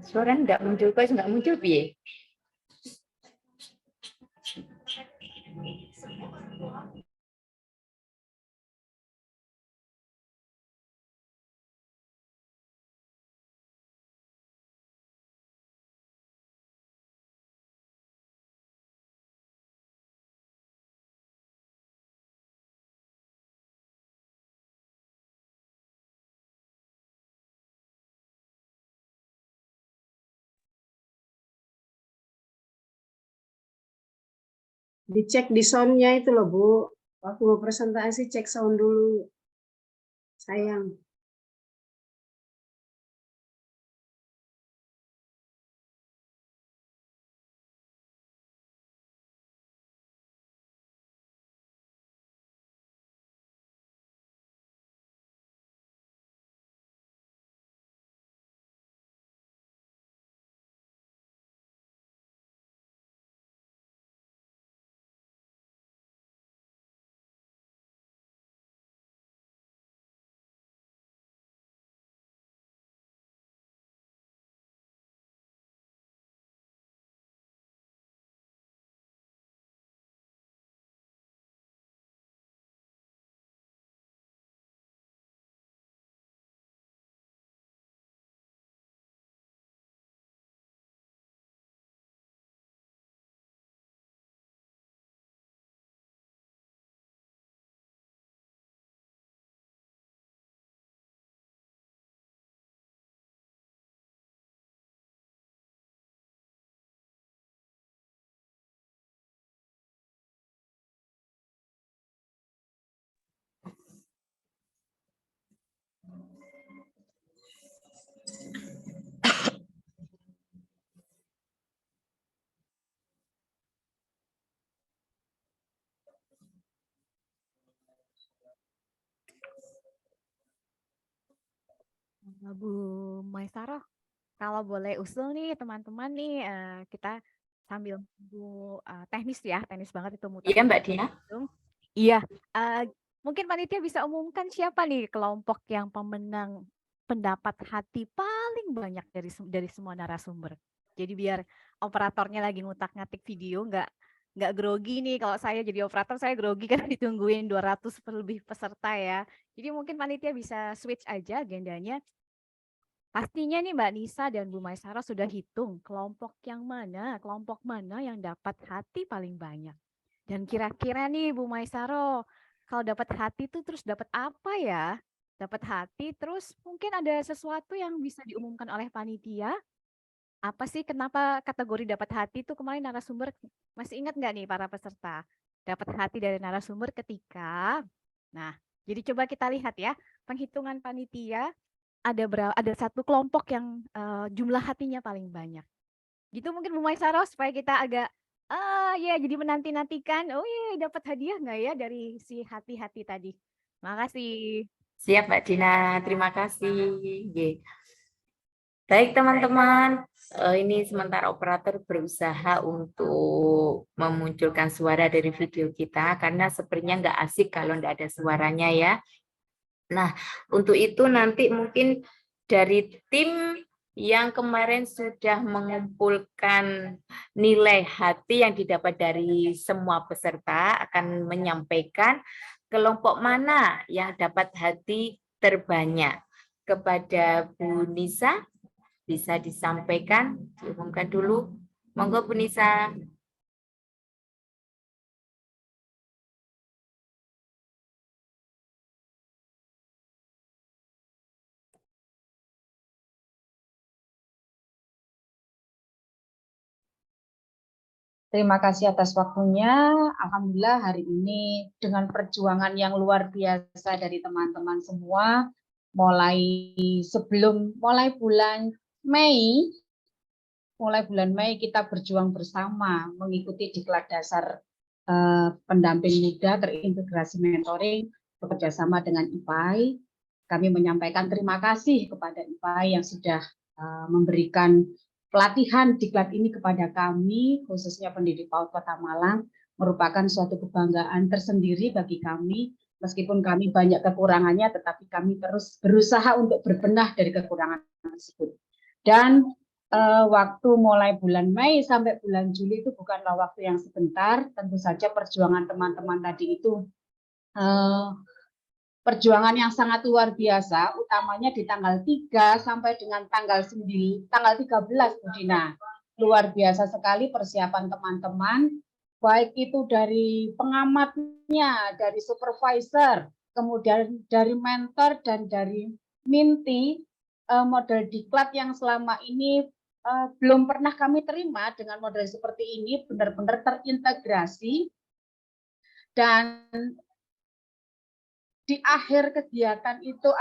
Suara enggak muncul, kok enggak muncul piye? Dicek di soundnya itu loh Bu. Waktu mau presentasi cek sound dulu. Sayang. Bu Maisaro, kalau boleh usul nih teman-teman nih kita sambil nunggu teknis ya, teknis banget itu muter. Iya Mbak Dina. Iya, mungkin panitia bisa umumkan siapa nih kelompok yang pemenang pendapat hati paling banyak dari semua narasumber. Jadi biar operatornya lagi ngutak-ngatik video nggak grogi nih. Kalau saya jadi operator saya grogi karena ditungguin 200 lebih peserta ya. Jadi mungkin panitia bisa switch aja agendanya. Pastinya nih Mbak Nisa dan Bu Maisara sudah hitung kelompok mana yang dapat hati paling banyak. Dan kira-kira nih Bu Maisaro, kalau dapat hati itu terus dapat apa ya? Dapat hati terus mungkin ada sesuatu yang bisa diumumkan oleh panitia. Apa sih kenapa kategori dapat hati itu kemarin narasumber masih ingat nggak nih para peserta? Dapat hati dari narasumber ketika. Nah, jadi coba kita lihat ya penghitungan panitia ada satu kelompok yang jumlah hatinya paling banyak. Gitu mungkin Bu Maisaro supaya kita agak ya jadi menanti-nantikan. Oh iya dapat hadiah nggak ya dari si hati-hati tadi. Makasih. Siap Mbak Dina, terima kasih. Ye. Baik teman-teman, ini sementara operator berusaha untuk memunculkan suara dari video kita karena sepertinya nggak asik kalau nggak ada suaranya ya. Nah, untuk itu nanti mungkin dari tim yang kemarin sudah mengumpulkan nilai hati yang didapat dari semua peserta akan menyampaikan kelompok mana yang dapat hati terbanyak. Kepada Bu Nisa, bisa disampaikan, diumumkan dulu. Monggo Bu Nisa. Terima kasih atas waktunya. Alhamdulillah hari ini dengan perjuangan yang luar biasa dari teman-teman semua, mulai bulan Mei mulai bulan Mei kita berjuang bersama mengikuti diklat dasar pendamping muda terintegrasi mentoring bekerja sama dengan IPAI. Kami menyampaikan terima kasih kepada IPAI yang sudah memberikan pelatihan diklat ini kepada kami, khususnya pendidik PAUD Kota Malang, merupakan suatu kebanggaan tersendiri bagi kami. Meskipun kami banyak kekurangannya, tetapi kami terus berusaha untuk berbenah dari kekurangan tersebut. Dan waktu mulai bulan Mei sampai bulan Juli itu bukanlah waktu yang sebentar. Tentu saja perjuangan teman-teman tadi itu perjuangan yang sangat luar biasa, utamanya di tanggal 3 sampai dengan tanggal 9, tanggal 13, Bu Dina. Luar biasa sekali persiapan teman-teman, baik itu dari pengamatnya, dari supervisor, kemudian dari mentor dan dari Minti, model diklat yang selama ini belum pernah kami terima dengan model seperti ini, benar-benar terintegrasi. Dan di akhir kegiatan itu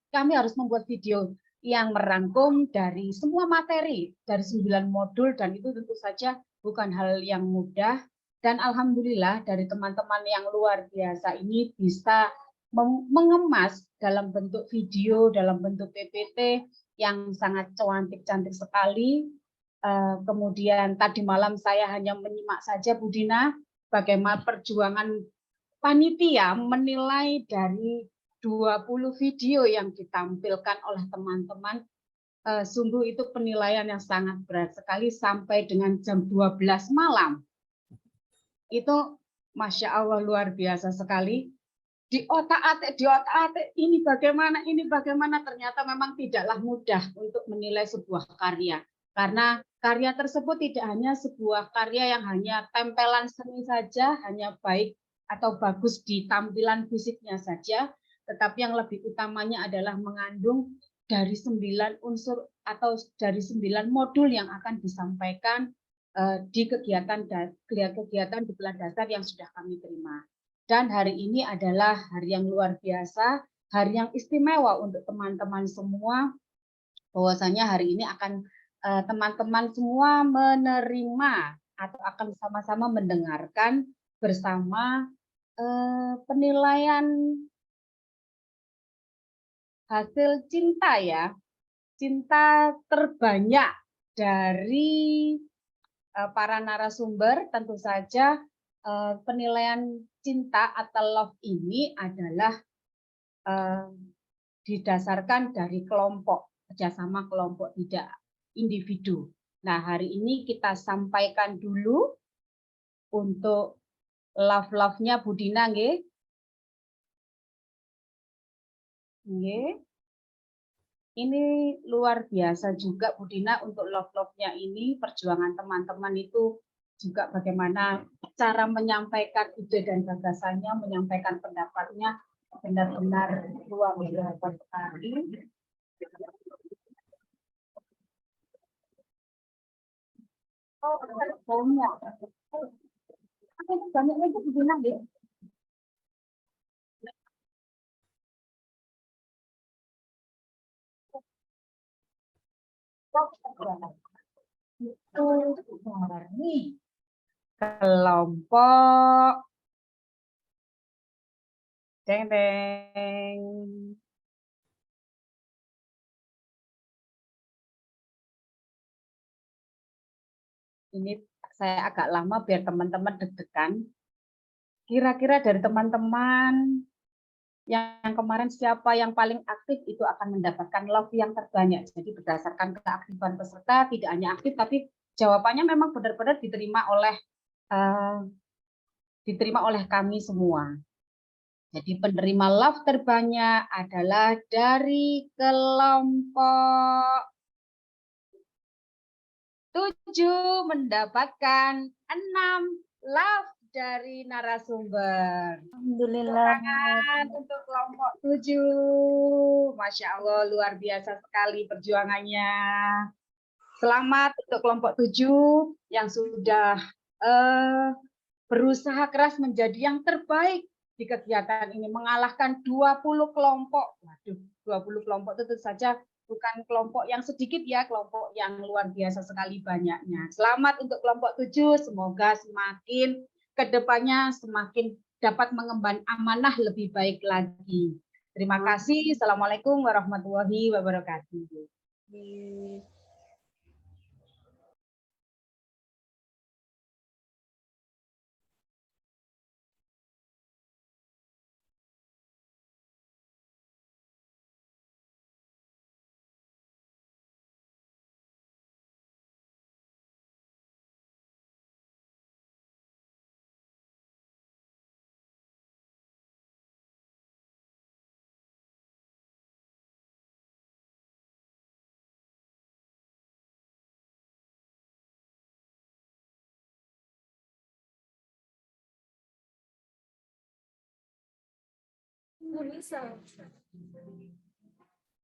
kami harus membuat video yang merangkum dari semua materi, dari 9 modul, dan itu tentu saja bukan hal yang mudah. Dan alhamdulillah dari teman-teman yang luar biasa ini bisa mengemas dalam bentuk video, dalam bentuk PPT yang sangat cantik sekali. Kemudian tadi malam saya hanya menyimak saja, Bu Dina, bagaimana perjuangan panitia menilai dari 20 video yang ditampilkan oleh teman-teman. Sungguh itu penilaian yang sangat berat sekali sampai dengan jam 12 malam. Itu Masya Allah luar biasa sekali. Di otak-atik ini bagaimana, ternyata memang tidaklah mudah untuk menilai sebuah karya. Karena karya tersebut tidak hanya sebuah karya yang hanya tempelan seni saja, hanya baik atau bagus di tampilan fisiknya saja, tetapi yang lebih utamanya adalah mengandung dari 9 unsur atau dari 9 modul yang akan disampaikan di kegiatan diklat dasar yang sudah kami terima. Dan hari ini adalah hari yang luar biasa, hari yang istimewa untuk teman-teman semua, bahwasanya hari ini akan teman-teman semua menerima atau akan sama-sama mendengarkan bersama penilaian hasil cinta ya, cinta terbanyak dari para narasumber. Tentu saja penilaian cinta atau love ini adalah didasarkan dari kelompok, kerjasama kelompok, tidak individu. Nah, hari ini kita sampaikan dulu untuk love-nya Bu Dina, nggih. Ini luar biasa juga Bu Dina untuk love-nya ini, perjuangan teman-teman itu juga bagaimana cara menyampaikan ide dan gagasannya, menyampaikan pendapatnya benar-benar luar biasa sekali. Oh, banyak. Banyak lagi Bu Dina, nggih. Itu dari kelompok deng. Ini saya agak lama biar teman-teman deg-degan. Kira-kira dari teman-teman yang kemarin siapa yang paling aktif itu akan mendapatkan love yang terbanyak. Jadi berdasarkan keaktifan peserta, tidak hanya aktif, tapi jawabannya memang benar-benar diterima oleh kami semua. Jadi penerima love terbanyak adalah dari kelompok 7, mendapatkan 6 love dari narasumber. Alhamdulillah. Untuk kelompok 7. Masya Allah, luar biasa sekali perjuangannya. Selamat untuk kelompok 7 yang sudah berusaha keras menjadi yang terbaik di kegiatan ini, mengalahkan 20 kelompok. Waduh, 20 kelompok itu tentu saja bukan kelompok yang sedikit ya, kelompok yang luar biasa sekali banyaknya. Selamat untuk kelompok 7, semoga semakin kedepannya semakin dapat mengemban amanah lebih baik lagi. Terima kasih. Assalamualaikum warahmatullahi wabarakatuh.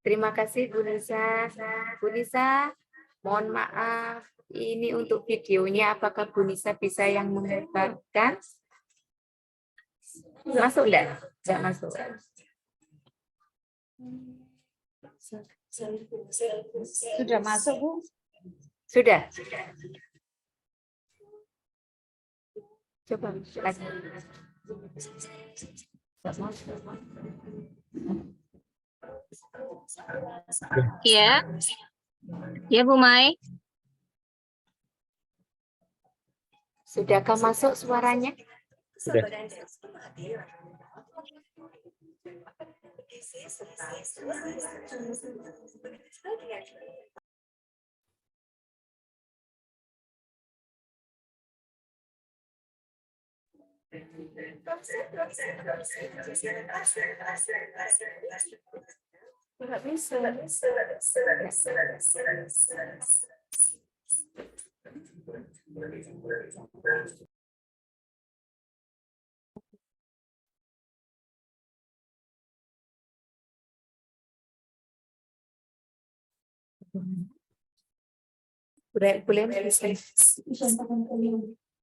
Terima kasih Bu Nisa. Bu Nisa, mohon maaf. Ini untuk videonya, apakah Bu Nisa bisa yang melebarkan? Masuk enggak? Enggak masuk. Sudah masuk, Bu? Sudah. Coba lagi. Ya, ya Bu Mai. Sudahkah masuk suaranya? Sudah. Enggak bisa. Boleh bisa.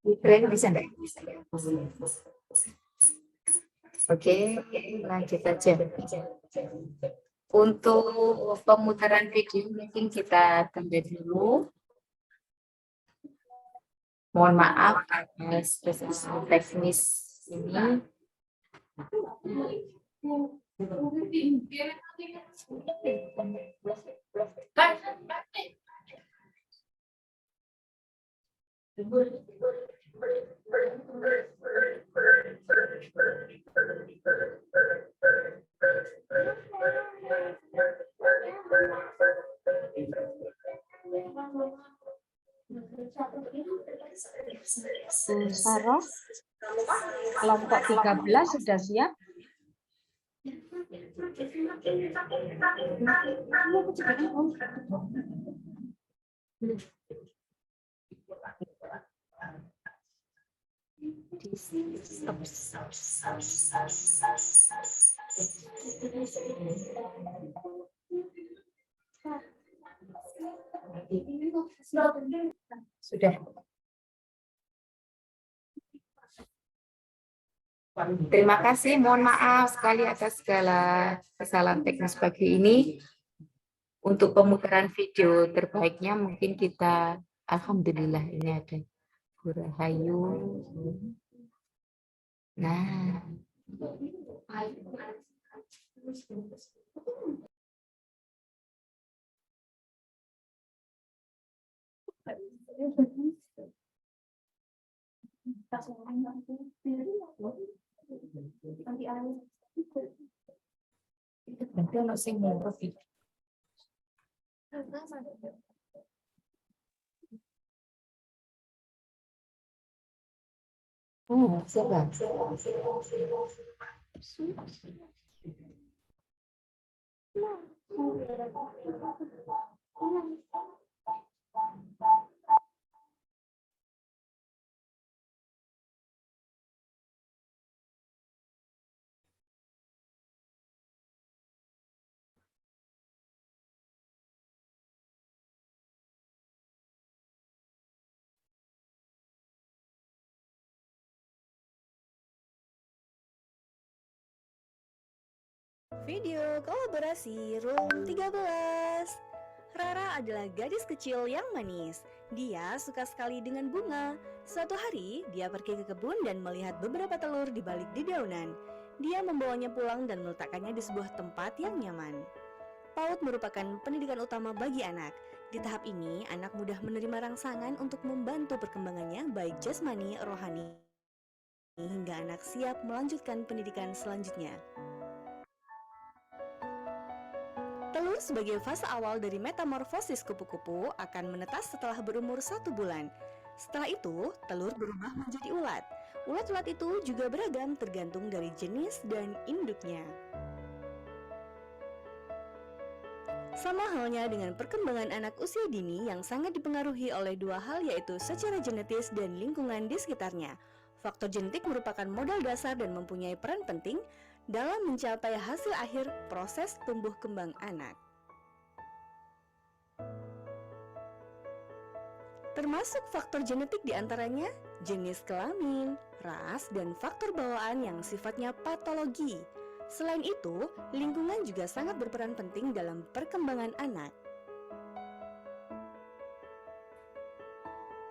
Boleh bisa enggak? Oke, lanjut aja. Untuk pemutaran video mungkin kita tunda dulu. Mohon maaf atas kesalahan teknis ini. Bu Saroh, kelompok 13 sudah siap? Sudah. Terima kasih, mohon maaf sekali atas segala kesalahan teknis pagi ini. Untuk pemutaran video terbaiknya mungkin kita, alhamdulillah ini ada Bu Rahayu. Nah. Nanti ono sing ngurus iki. Siapa? Video kolaborasi Room 13. Rara adalah gadis kecil yang manis. Dia suka sekali dengan bunga. Suatu hari, dia pergi ke kebun dan melihat beberapa telur di balik dedaunan. Dia membawanya pulang dan meletakkannya di sebuah tempat yang nyaman. PAUD merupakan pendidikan utama bagi anak. Di tahap ini, anak mudah menerima rangsangan untuk membantu perkembangannya baik jasmani, rohani, hingga anak siap melanjutkan pendidikan selanjutnya. Telur sebagai fase awal dari metamorfosis kupu-kupu akan menetas setelah berumur 1 bulan. Setelah itu, telur berubah menjadi ulat. Ulat-ulat itu juga beragam tergantung dari jenis dan induknya. Sama halnya dengan perkembangan anak usia dini yang sangat dipengaruhi oleh dua hal, yaitu secara genetis dan lingkungan di sekitarnya. Faktor genetik merupakan modal dasar dan mempunyai peran penting dalam mencapai hasil akhir proses tumbuh kembang anak. Termasuk faktor genetik diantaranya jenis kelamin, ras, dan faktor bawaan yang sifatnya patologi. Selain itu, lingkungan juga sangat berperan penting dalam perkembangan anak.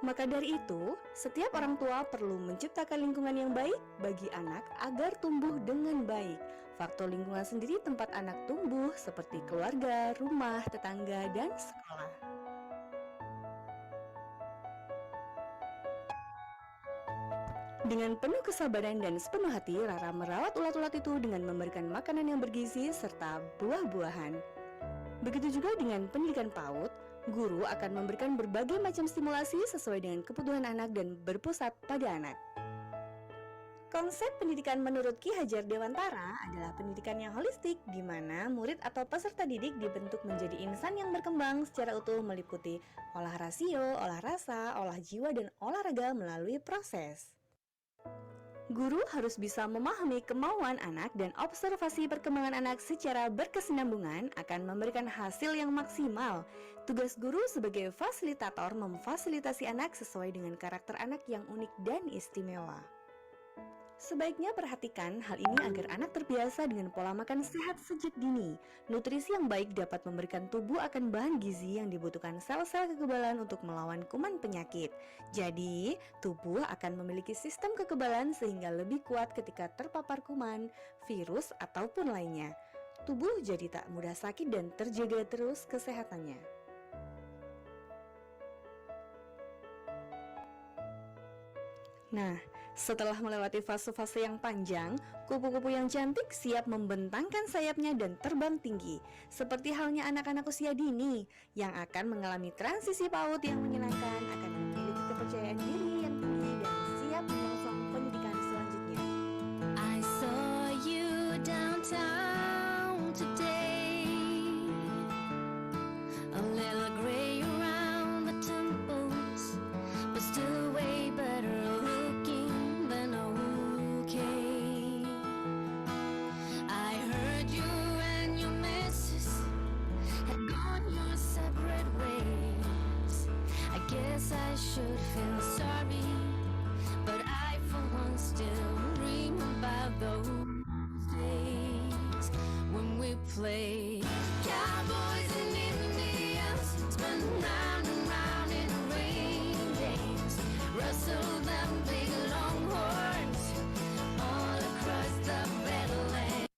Maka dari itu, setiap orang tua perlu menciptakan lingkungan yang baik bagi anak agar tumbuh dengan baik. Faktor lingkungan sendiri tempat anak tumbuh seperti keluarga, rumah, tetangga, dan sekolah. Dengan penuh kesabaran dan sepenuh hati, Rara merawat ulat-ulat itu dengan memberikan makanan yang bergizi serta buah-buahan. Begitu juga dengan pendidikan PAUD, guru akan memberikan berbagai macam stimulasi sesuai dengan kebutuhan anak dan berpusat pada anak. Konsep pendidikan menurut Ki Hajar Dewantara adalah pendidikan yang holistik, di mana murid atau peserta didik dibentuk menjadi insan yang berkembang secara utuh meliputi olah rasio, olah rasa, olah jiwa, dan olahraga melalui proses. Guru harus bisa memahami kemauan anak dan observasi perkembangan anak secara berkesinambungan akan memberikan hasil yang maksimal. Tugas guru sebagai fasilitator memfasilitasi anak sesuai dengan karakter anak yang unik dan istimewa. Sebaiknya perhatikan hal ini agar anak terbiasa dengan pola makan sehat sejak dini. Nutrisi yang baik dapat memberikan tubuh akan bahan gizi yang dibutuhkan sel-sel kekebalan untuk melawan kuman penyakit. Jadi, tubuh akan memiliki sistem kekebalan sehingga lebih kuat ketika terpapar kuman, virus, ataupun lainnya. Tubuh jadi tak mudah sakit dan terjaga terus kesehatannya. Nah, setelah melewati fase-fase yang panjang, kupu-kupu yang cantik siap membentangkan sayapnya dan terbang tinggi. Seperti halnya anak-anak usia dini yang akan mengalami transisi PAUD yang menyenangkan, akan memiliki kepercayaan diri yang tinggi dan siap menyongsong pendidikan selanjutnya. I saw you downtown today, a little gray around the temples, but still way better looking than okay. I heard you and your missus had gone your separate ways. I guess I should feel sorry, but I for one still dream about those days when we played cowboys and Indians, spun round and round in rain days, rustled them big longhorns all across the Badlands.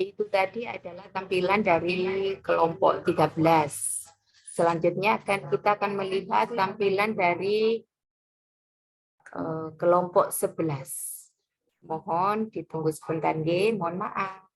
Itu tadi adalah tampilan dari kelompok 13. Selanjutnya kita akan melihat tampilan dari kelompok 11. Mohon ditunggu sebentar, nggih. Mohon maaf.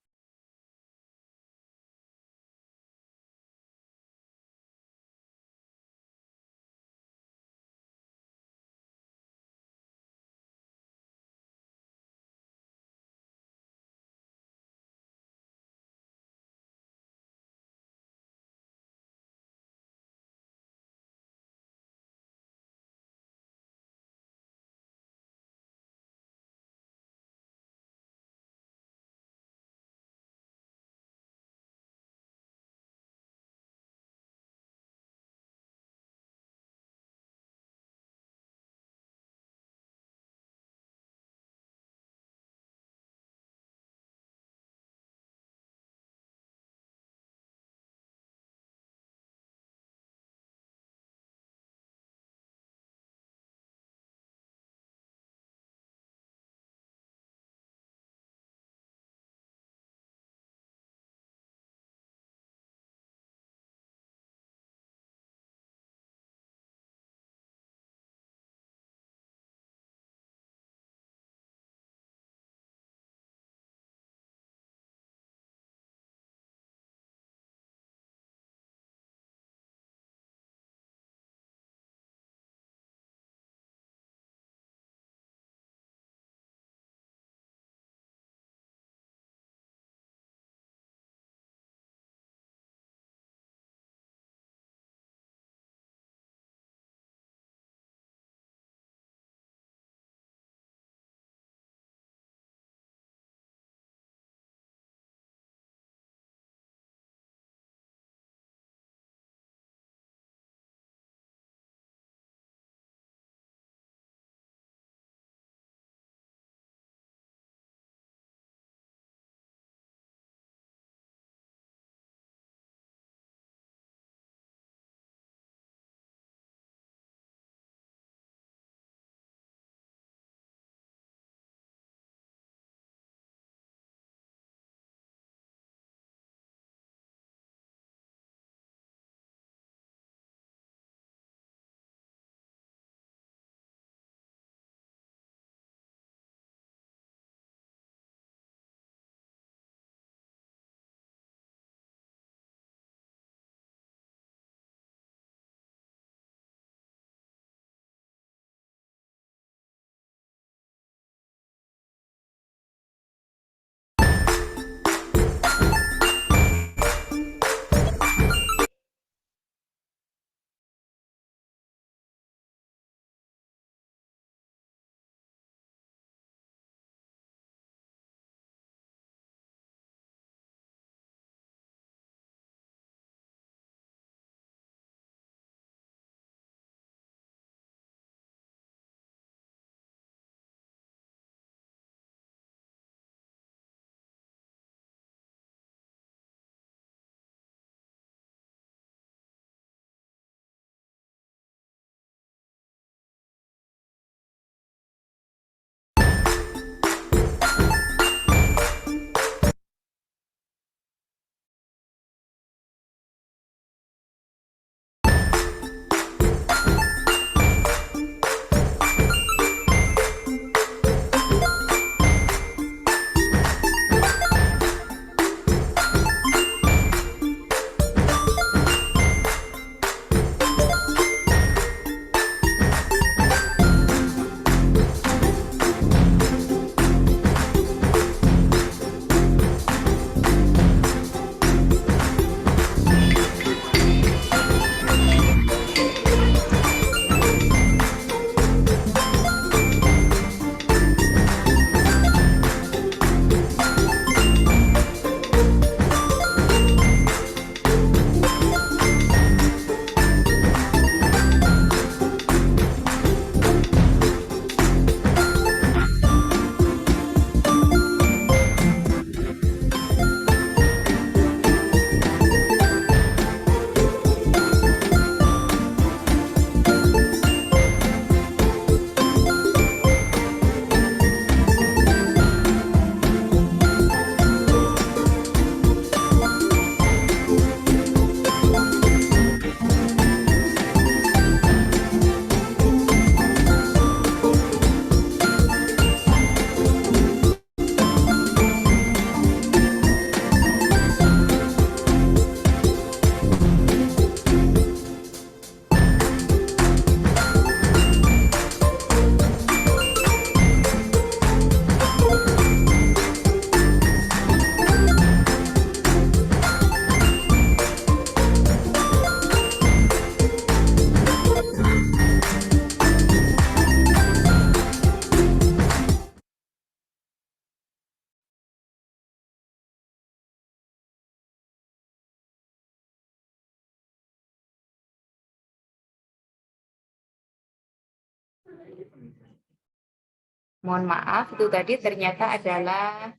Mohon maaf, itu tadi ternyata adalah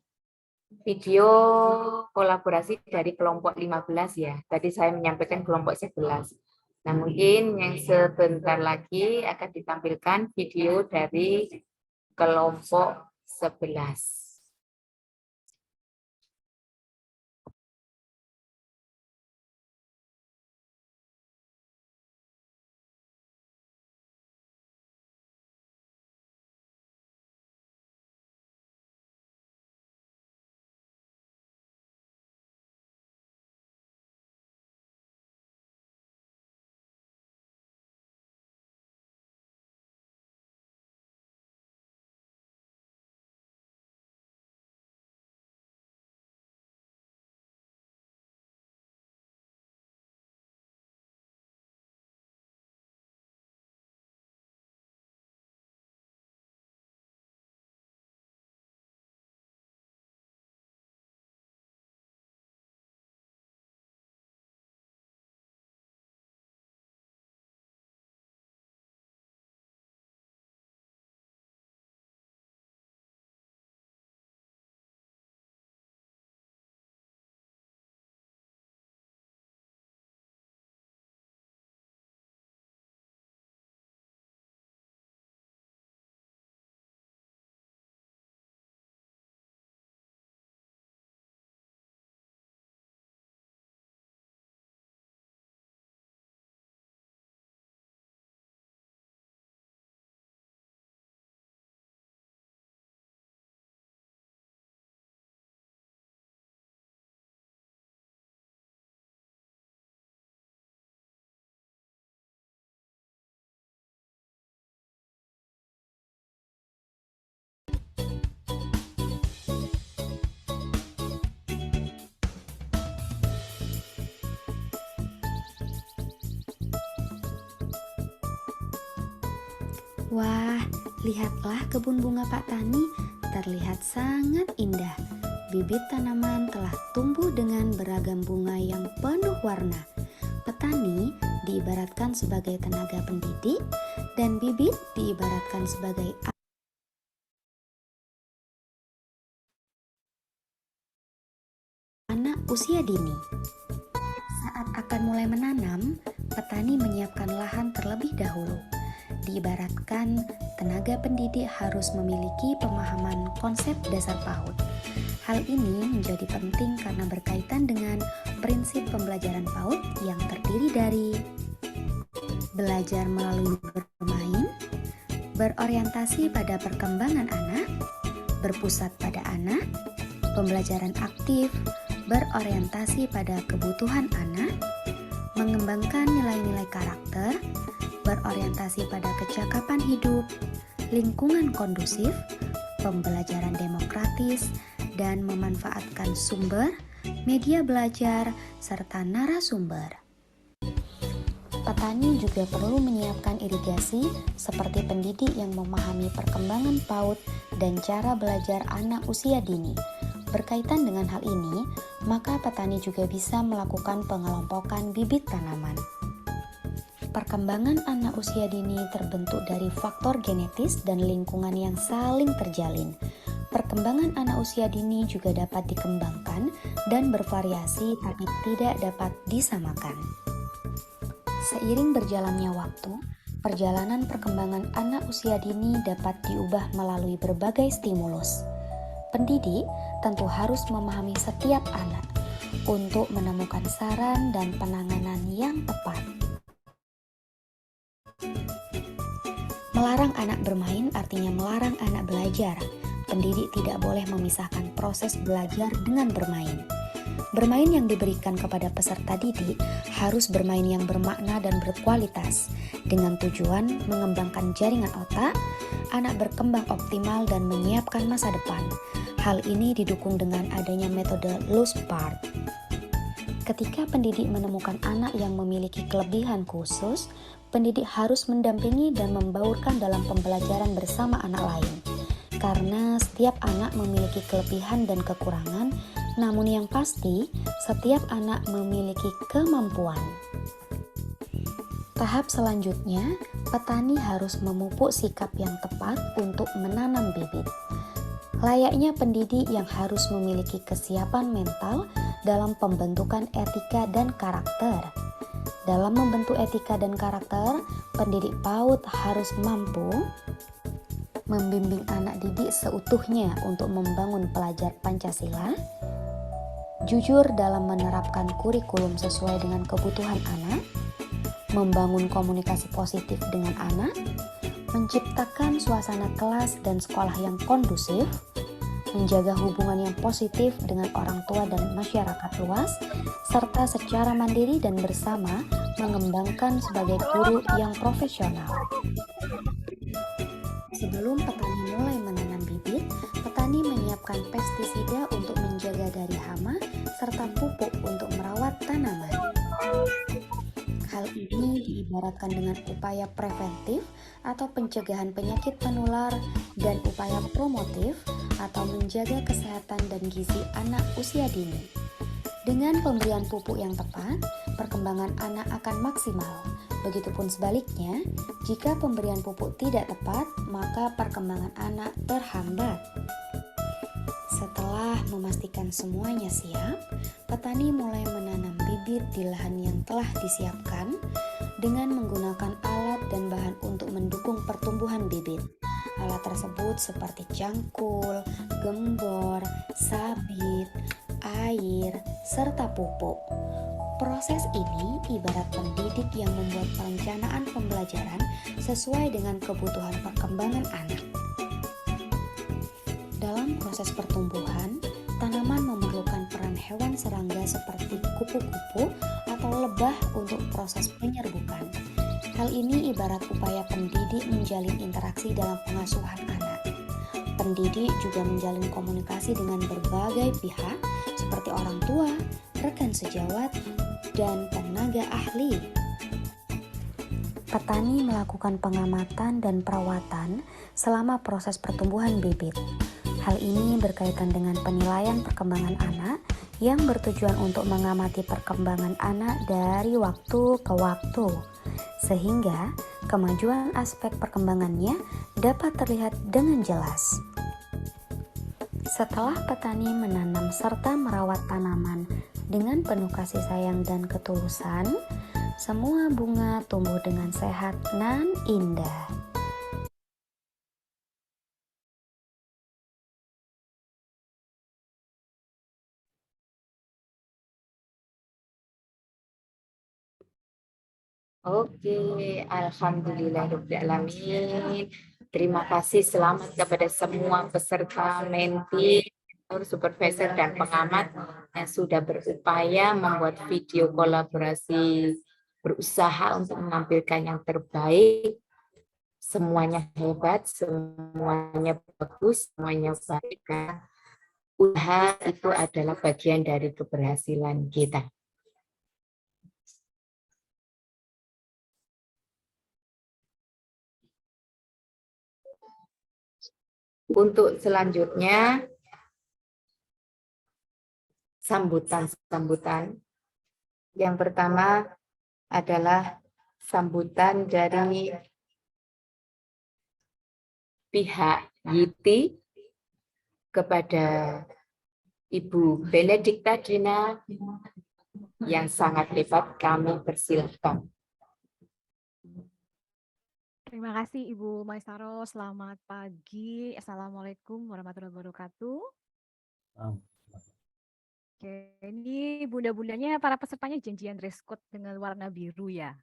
video kolaborasi dari kelompok 15 ya. Tadi saya menyampaikan kelompok 11. Nah, mungkin yang sebentar lagi akan ditampilkan video dari kelompok 11. Wah, lihatlah kebun bunga Pak Tani, terlihat sangat indah. Bibit tanaman telah tumbuh dengan beragam bunga yang penuh warna. Petani diibaratkan sebagai tenaga pendidik, dan bibit diibaratkan sebagai anak usia dini. Saat akan mulai menanam, petani menyiapkan lahan terlebih dahulu. Diibaratkan, tenaga pendidik harus memiliki pemahaman konsep dasar PAUD. Hal ini menjadi penting karena berkaitan dengan prinsip pembelajaran PAUD yang terdiri dari belajar melalui bermain, berorientasi pada perkembangan anak, berpusat pada anak, pembelajaran aktif, berorientasi pada kebutuhan anak, mengembangkan nilai-nilai karakter, berorientasi pada kecakapan hidup, lingkungan kondusif, pembelajaran demokratis, dan memanfaatkan sumber, media belajar, serta narasumber. Petani juga perlu menyiapkan irigasi seperti pendidik yang memahami perkembangan PAUD dan cara belajar anak usia dini. Berkaitan dengan hal ini, maka petani juga bisa melakukan pengelompokan bibit tanaman. Perkembangan anak usia dini terbentuk dari faktor genetis dan lingkungan yang saling terjalin. Perkembangan anak usia dini juga dapat dikembangkan dan bervariasi tapi tidak dapat disamakan. Seiring berjalannya waktu, perjalanan perkembangan anak usia dini dapat diubah melalui berbagai stimulus. Pendidik tentu harus memahami setiap anak untuk menemukan saran dan penanganan yang tepat. Melarang anak bermain artinya melarang anak belajar. Pendidik tidak boleh memisahkan proses belajar dengan bermain. Bermain yang diberikan kepada peserta didik harus bermain yang bermakna dan berkualitas, dengan tujuan mengembangkan jaringan otak, anak berkembang optimal dan menyiapkan masa depan. Hal ini didukung dengan adanya metode loose part. Ketika pendidik menemukan anak yang memiliki kelebihan khusus, pendidik harus mendampingi dan membaurkan dalam pembelajaran bersama anak lain. Karena setiap anak memiliki kelebihan dan kekurangan, namun yang pasti, setiap anak memiliki kemampuan. Tahap selanjutnya, petani harus memupuk sikap yang tepat untuk menanam bibit. Layaknya pendidik yang harus memiliki kesiapan mental dalam pembentukan etika dan karakter. Dalam membentuk etika dan karakter, pendidik PAUD harus mampu membimbing anak didik seutuhnya untuk membangun pelajar Pancasila, jujur dalam menerapkan kurikulum sesuai dengan kebutuhan anak, membangun komunikasi positif dengan anak, menciptakan suasana kelas dan sekolah yang kondusif, menjaga hubungan yang positif dengan orang tua dan masyarakat luas, serta secara mandiri dan bersama mengembangkan sebagai guru yang profesional. Sebelum petani mulai menanam bibit, petani menyiapkan pestisida untuk menjaga dari hama serta pupuk untuk merawat tanaman. Hal ini diibaratkan dengan upaya preventif atau pencegahan penyakit penular dan upaya promotif atau menjaga kesehatan dan gizi anak usia dini. Dengan pemberian pupuk yang tepat, perkembangan anak akan maksimal. Begitupun sebaliknya, jika pemberian pupuk tidak tepat, maka perkembangan anak terhambat. Setelah memastikan semuanya siap, petani mulai menanam bibit di lahan yang telah disiapkan dengan menggunakan alat dan bahan untuk mendukung pertumbuhan bibit. Alat tersebut seperti cangkul, gembor, sabit, air, serta pupuk. Proses ini ibarat pendidik yang membuat perencanaan pembelajaran sesuai dengan kebutuhan perkembangan anak. Dalam proses pertumbuhan, tanaman memerlukan peran hewan serangga seperti kupu-kupu atau lebah untuk proses penyerbukan. Hal ini ibarat upaya pendidik menjalin interaksi dalam pengasuhan anak. Pendidik juga menjalin komunikasi dengan berbagai pihak seperti orang tua, rekan sejawat, dan tenaga ahli. Petani melakukan pengamatan dan perawatan selama proses pertumbuhan bibit. Hal ini berkaitan dengan penilaian perkembangan anak yang bertujuan untuk mengamati perkembangan anak dari waktu ke waktu, sehingga kemajuan aspek perkembangannya dapat terlihat dengan jelas. Setelah petani menanam serta merawat tanaman dengan penuh kasih sayang dan ketulusan, semua bunga tumbuh dengan sehat nan indah. Oke, alhamdulillahirobbilalamin. Terima kasih, selamat kepada semua peserta menti, supervisor dan pengamat yang sudah berupaya membuat video kolaborasi, berusaha untuk menampilkan yang terbaik. Semuanya hebat, semuanya bagus, semuanya baik. Usaha itu adalah bagian dari keberhasilan kita. Untuk selanjutnya, sambutan-sambutan. Yang pertama adalah sambutan dari pihak YITI kepada Ibu Benedikta Dina yang sangat hebat. Kami persilahkan. Terima kasih Ibu Maisaro, selamat pagi. Assalamualaikum warahmatullahi wabarakatuh. Oke, ini bunda-bundanya, para pesertanya janjian dress code dengan warna biru ya.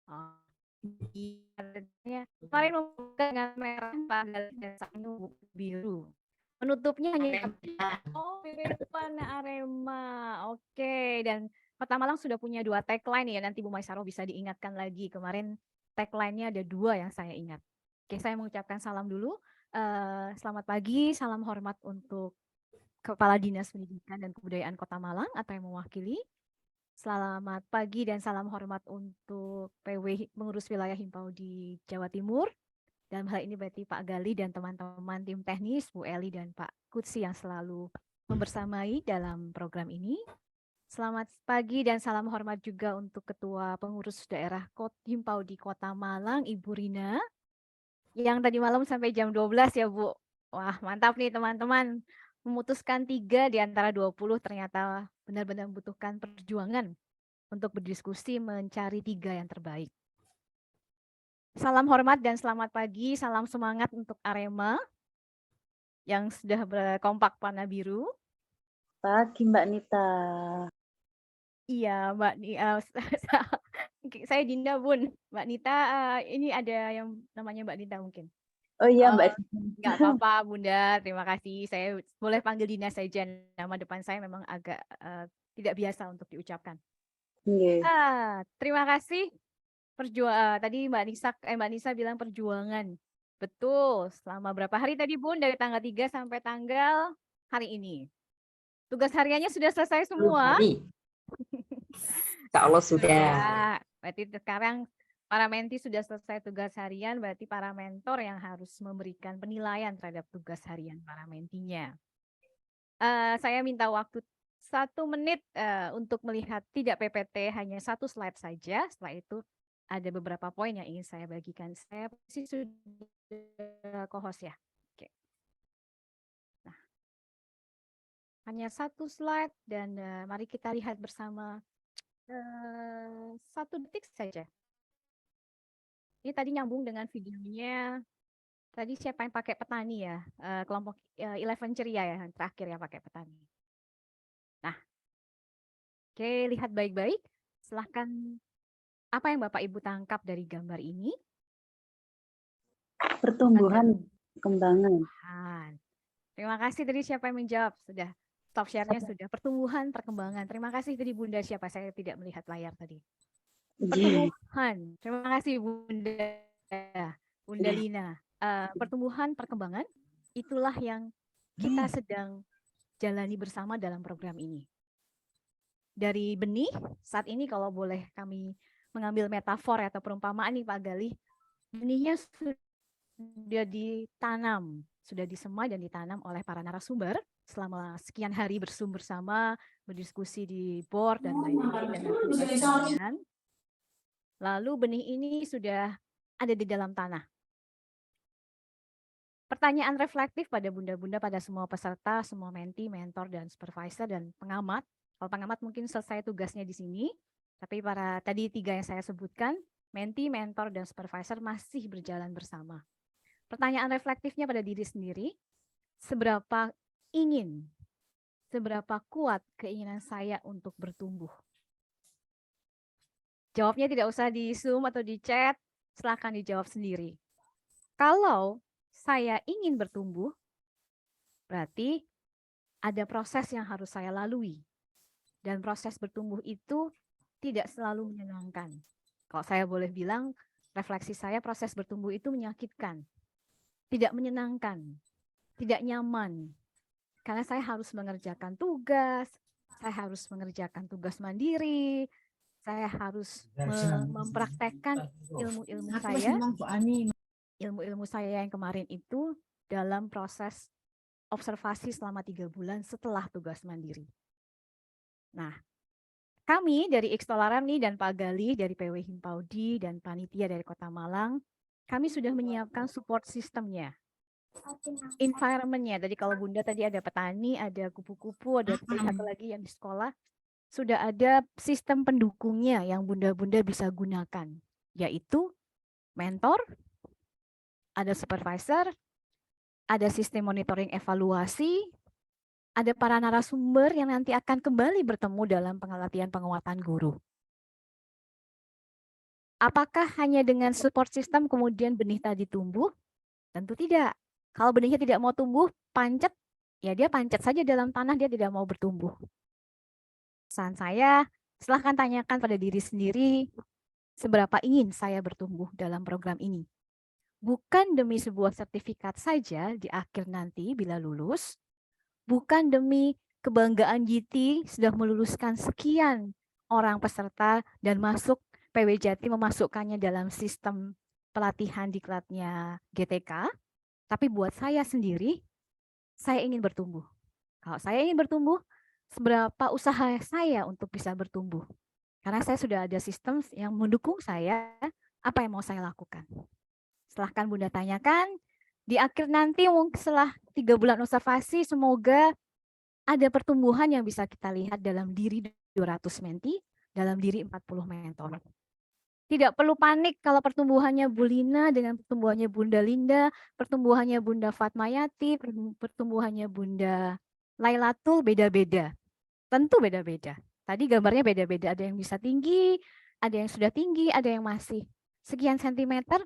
Oh, iya. Kemarin membuka dengan merah, Pak Gali, dan Sanyu biru. Penutupnya hanya mirip warna Arema. Oke, dan Kota Malang sudah punya 2 tagline ya, nanti Bu Maisaro bisa diingatkan lagi. Kemarin tagline-nya ada 2 yang saya ingat. Oke, saya mengucapkan salam dulu. Selamat pagi, salam hormat untuk Kepala Dinas Pendidikan dan Kebudayaan Kota Malang atau yang mewakili. Selamat pagi dan salam hormat untuk PW Pengurus Wilayah Himpau di Jawa Timur. Dalam hal ini berarti Pak Gali dan teman-teman tim teknis, Bu Eli dan Pak Kutsi yang selalu membersamai dalam program ini. Selamat pagi dan salam hormat juga untuk Ketua Pengurus Daerah Himpau di Kota Malang, Ibu Rina. Yang tadi malam sampai jam 12 ya, Bu. Wah, mantap nih teman-teman. Memutuskan 3 di antara 20 ternyata benar-benar membutuhkan perjuangan untuk berdiskusi mencari 3 yang terbaik. Salam hormat dan selamat pagi, salam semangat untuk Arema yang sudah berkompak warna biru. Pagi Mbak Nita. Iya, Mbak saya Dinda, Bun. Mbak Nita, ini ada yang namanya Mbak Nita mungkin. Oh iya Mbak. Nggak apa-apa, Bunda. Terima kasih. Saya boleh panggil Dina saja. Nama depan saya memang agak tidak biasa untuk diucapkan. Nggih. Terima kasih. Tadi Mbak Nisa bilang perjuangan. Betul. Selama berapa hari tadi, Bun? Dari tanggal 3 sampai tanggal hari ini. Tugas hariannya sudah selesai semua. Insya Allah sudah. Berarti sekarang para menti sudah selesai tugas harian, berarti para mentor yang harus memberikan penilaian terhadap tugas harian para mentinya. Saya minta waktu 1 menit untuk melihat tidak PPT, hanya 1 slide saja. Setelah itu ada beberapa poin yang ingin saya bagikan. Saya sih sudah co-host ya. Oke. Nah, hanya 1 slide dan mari kita lihat bersama 1 detik saja. Ini tadi nyambung dengan videonya. Tadi siapa yang pakai petani ya? Kelompok 11 ceria ya, yang terakhir yang pakai petani. Nah, oke, lihat baik-baik. Silahkan, apa yang Bapak Ibu tangkap dari gambar ini? Pertumbuhan, perkembangan. Terima kasih tadi siapa yang menjawab. Sudah, stop share-nya sudah. Pertumbuhan, perkembangan. Terima kasih tadi Bunda siapa, saya tidak melihat layar tadi. Pertumbuhan. Terima kasih Bunda Lina. Pertumbuhan, perkembangan, itulah yang kita sedang jalani bersama dalam program ini. Dari benih, saat ini kalau boleh kami mengambil metafor atau perumpamaan nih Pak Galih, benihnya sudah ditanam, sudah disemai dan ditanam oleh para narasumber selama sekian hari bersama, berdiskusi di board dan lain-lain. Lalu benih ini sudah ada di dalam tanah. Pertanyaan reflektif pada bunda-bunda, pada semua peserta, semua menti, mentor, dan supervisor, dan pengamat. Kalau pengamat mungkin selesai tugasnya di sini, tapi para tadi 3 yang saya sebutkan, menti, mentor, dan supervisor masih berjalan bersama. Pertanyaan reflektifnya pada diri sendiri, seberapa ingin, seberapa kuat keinginan saya untuk bertumbuh? Jawabnya tidak usah di Zoom atau di chat, silakan dijawab sendiri. Kalau saya ingin bertumbuh, berarti ada proses yang harus saya lalui. Dan proses bertumbuh itu tidak selalu menyenangkan. Kalau saya boleh bilang, refleksi saya proses bertumbuh itu menyakitkan. Tidak menyenangkan, tidak nyaman. Karena saya harus mengerjakan tugas, saya harus mengerjakan tugas mandiri, saya harus mempraktekkan ilmu-ilmu saya. Ilmu-ilmu saya yang kemarin itu dalam proses observasi selama 3 bulan setelah tugas mandiri. Nah, kami dari X-Tolaram nih dan Pak Galih dari PW Himpaudi dan panitia dari Kota Malang, kami sudah menyiapkan support sistemnya. Environment-nya, tadi kalau Bunda tadi ada petani, ada kupu-kupu, ada satu lagi yang di sekolah, sudah ada sistem pendukungnya yang bunda-bunda bisa gunakan, yaitu mentor, ada supervisor, ada sistem monitoring evaluasi, ada para narasumber yang nanti akan kembali bertemu dalam pengelatihan penguatan guru. Apakah hanya dengan support system kemudian benih tadi tumbuh? Tentu tidak. Kalau benihnya tidak mau tumbuh, pancet, ya dia pancet saja dalam tanah, dia tidak mau bertumbuh. Pesan saya, silahkan tanyakan pada diri sendiri, seberapa ingin saya bertumbuh dalam program ini. Bukan demi sebuah sertifikat saja di akhir nanti bila lulus, bukan demi kebanggaan GT sudah meluluskan sekian orang peserta dan masuk PW Jati memasukkannya dalam sistem pelatihan diklatnya GTK, tapi buat saya sendiri, saya ingin bertumbuh. Kalau saya ingin bertumbuh, seberapa usaha saya untuk bisa bertumbuh. Karena saya sudah ada sistem yang mendukung saya, apa yang mau saya lakukan. Silahkan Bunda tanyakan, di akhir nanti mungkin setelah 3 bulan observasi, semoga ada pertumbuhan yang bisa kita lihat dalam diri 200 menti, dalam diri 40 mentor. Tidak perlu panik kalau pertumbuhannya Bu Lina dengan pertumbuhannya Bunda Linda, pertumbuhannya Bunda Fatmayati, pertumbuhannya Bunda Lailatul beda-beda. Tentu beda-beda. Tadi gambarnya beda-beda. Ada yang bisa tinggi, ada yang sudah tinggi, ada yang masih sekian sentimeter.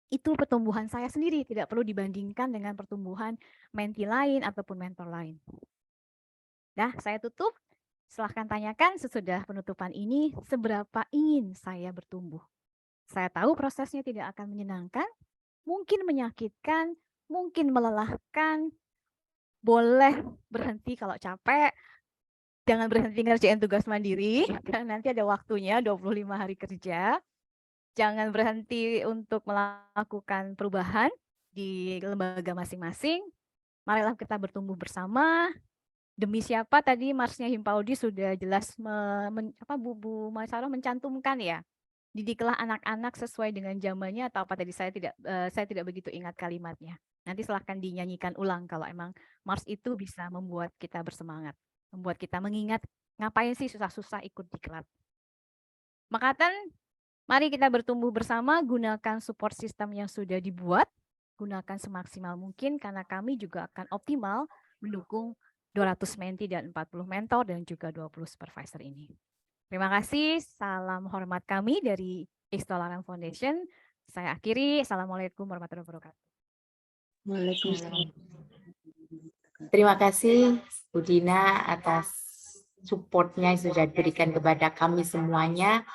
Itu pertumbuhan saya sendiri. Tidak perlu dibandingkan dengan pertumbuhan menti lain ataupun mentor lain. Nah, saya tutup. Silahkan tanyakan sesudah penutupan ini, seberapa ingin saya bertumbuh. Saya tahu prosesnya tidak akan menyenangkan, mungkin menyakitkan, mungkin melelahkan, boleh berhenti kalau capek, jangan berhenti ngerjain tugas mandiri, karena nanti ada waktunya 25 hari kerja. Jangan berhenti untuk melakukan perubahan di lembaga masing-masing. Marilah kita bertumbuh bersama. Demi siapa tadi Marsnya Himpaudi sudah jelas Bu Masyarah mencantumkan ya. Didiklah anak-anak sesuai dengan zamannya atau apa tadi saya tidak begitu ingat kalimatnya. Nanti silahkan dinyanyikan ulang kalau emang Mars itu bisa membuat kita bersemangat, membuat kita mengingat ngapain sih susah-susah ikut diklat. Makatan, mari kita bertumbuh bersama, gunakan support system yang sudah dibuat, gunakan semaksimal mungkin karena kami juga akan optimal mendukung 200 menti dan 40 mentor dan juga 20 supervisor ini. Terima kasih, salam hormat kami dari Istolaran Foundation. Saya akhiri, Assalamualaikum warahmatullahi wabarakatuh. Waalaikumsalam. Terima kasih Bu Dina atas supportnya yang sudah diberikan kepada kami semuanya.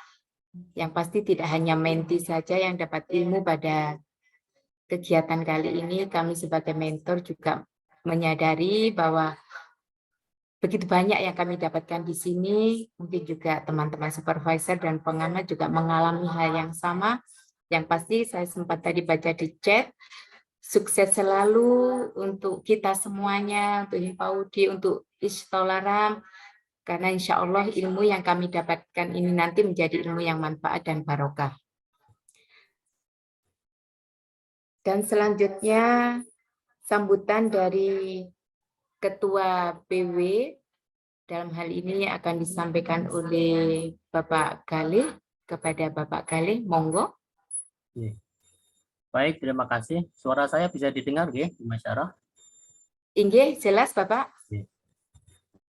Yang pasti tidak hanya menti saja yang dapat ilmu pada kegiatan kali ini, kami sebagai mentor juga menyadari bahwa begitu banyak yang kami dapatkan di sini, mungkin juga teman-teman supervisor dan pengamat juga mengalami hal yang sama. Yang pasti saya sempat tadi baca di chat, sukses selalu untuk kita semuanya, untuk Himpaudi, untuk Istolaram, karena insya Allah ilmu yang kami dapatkan ini nanti menjadi ilmu yang manfaat dan barokah. Dan selanjutnya sambutan dari Ketua PW, dalam hal ini akan disampaikan oleh Bapak Galih kepada Bapak Galih, monggo. Baik, terima kasih. Suara saya bisa didengar nggih, Bu Masyarah? Inggih, jelas Bapak.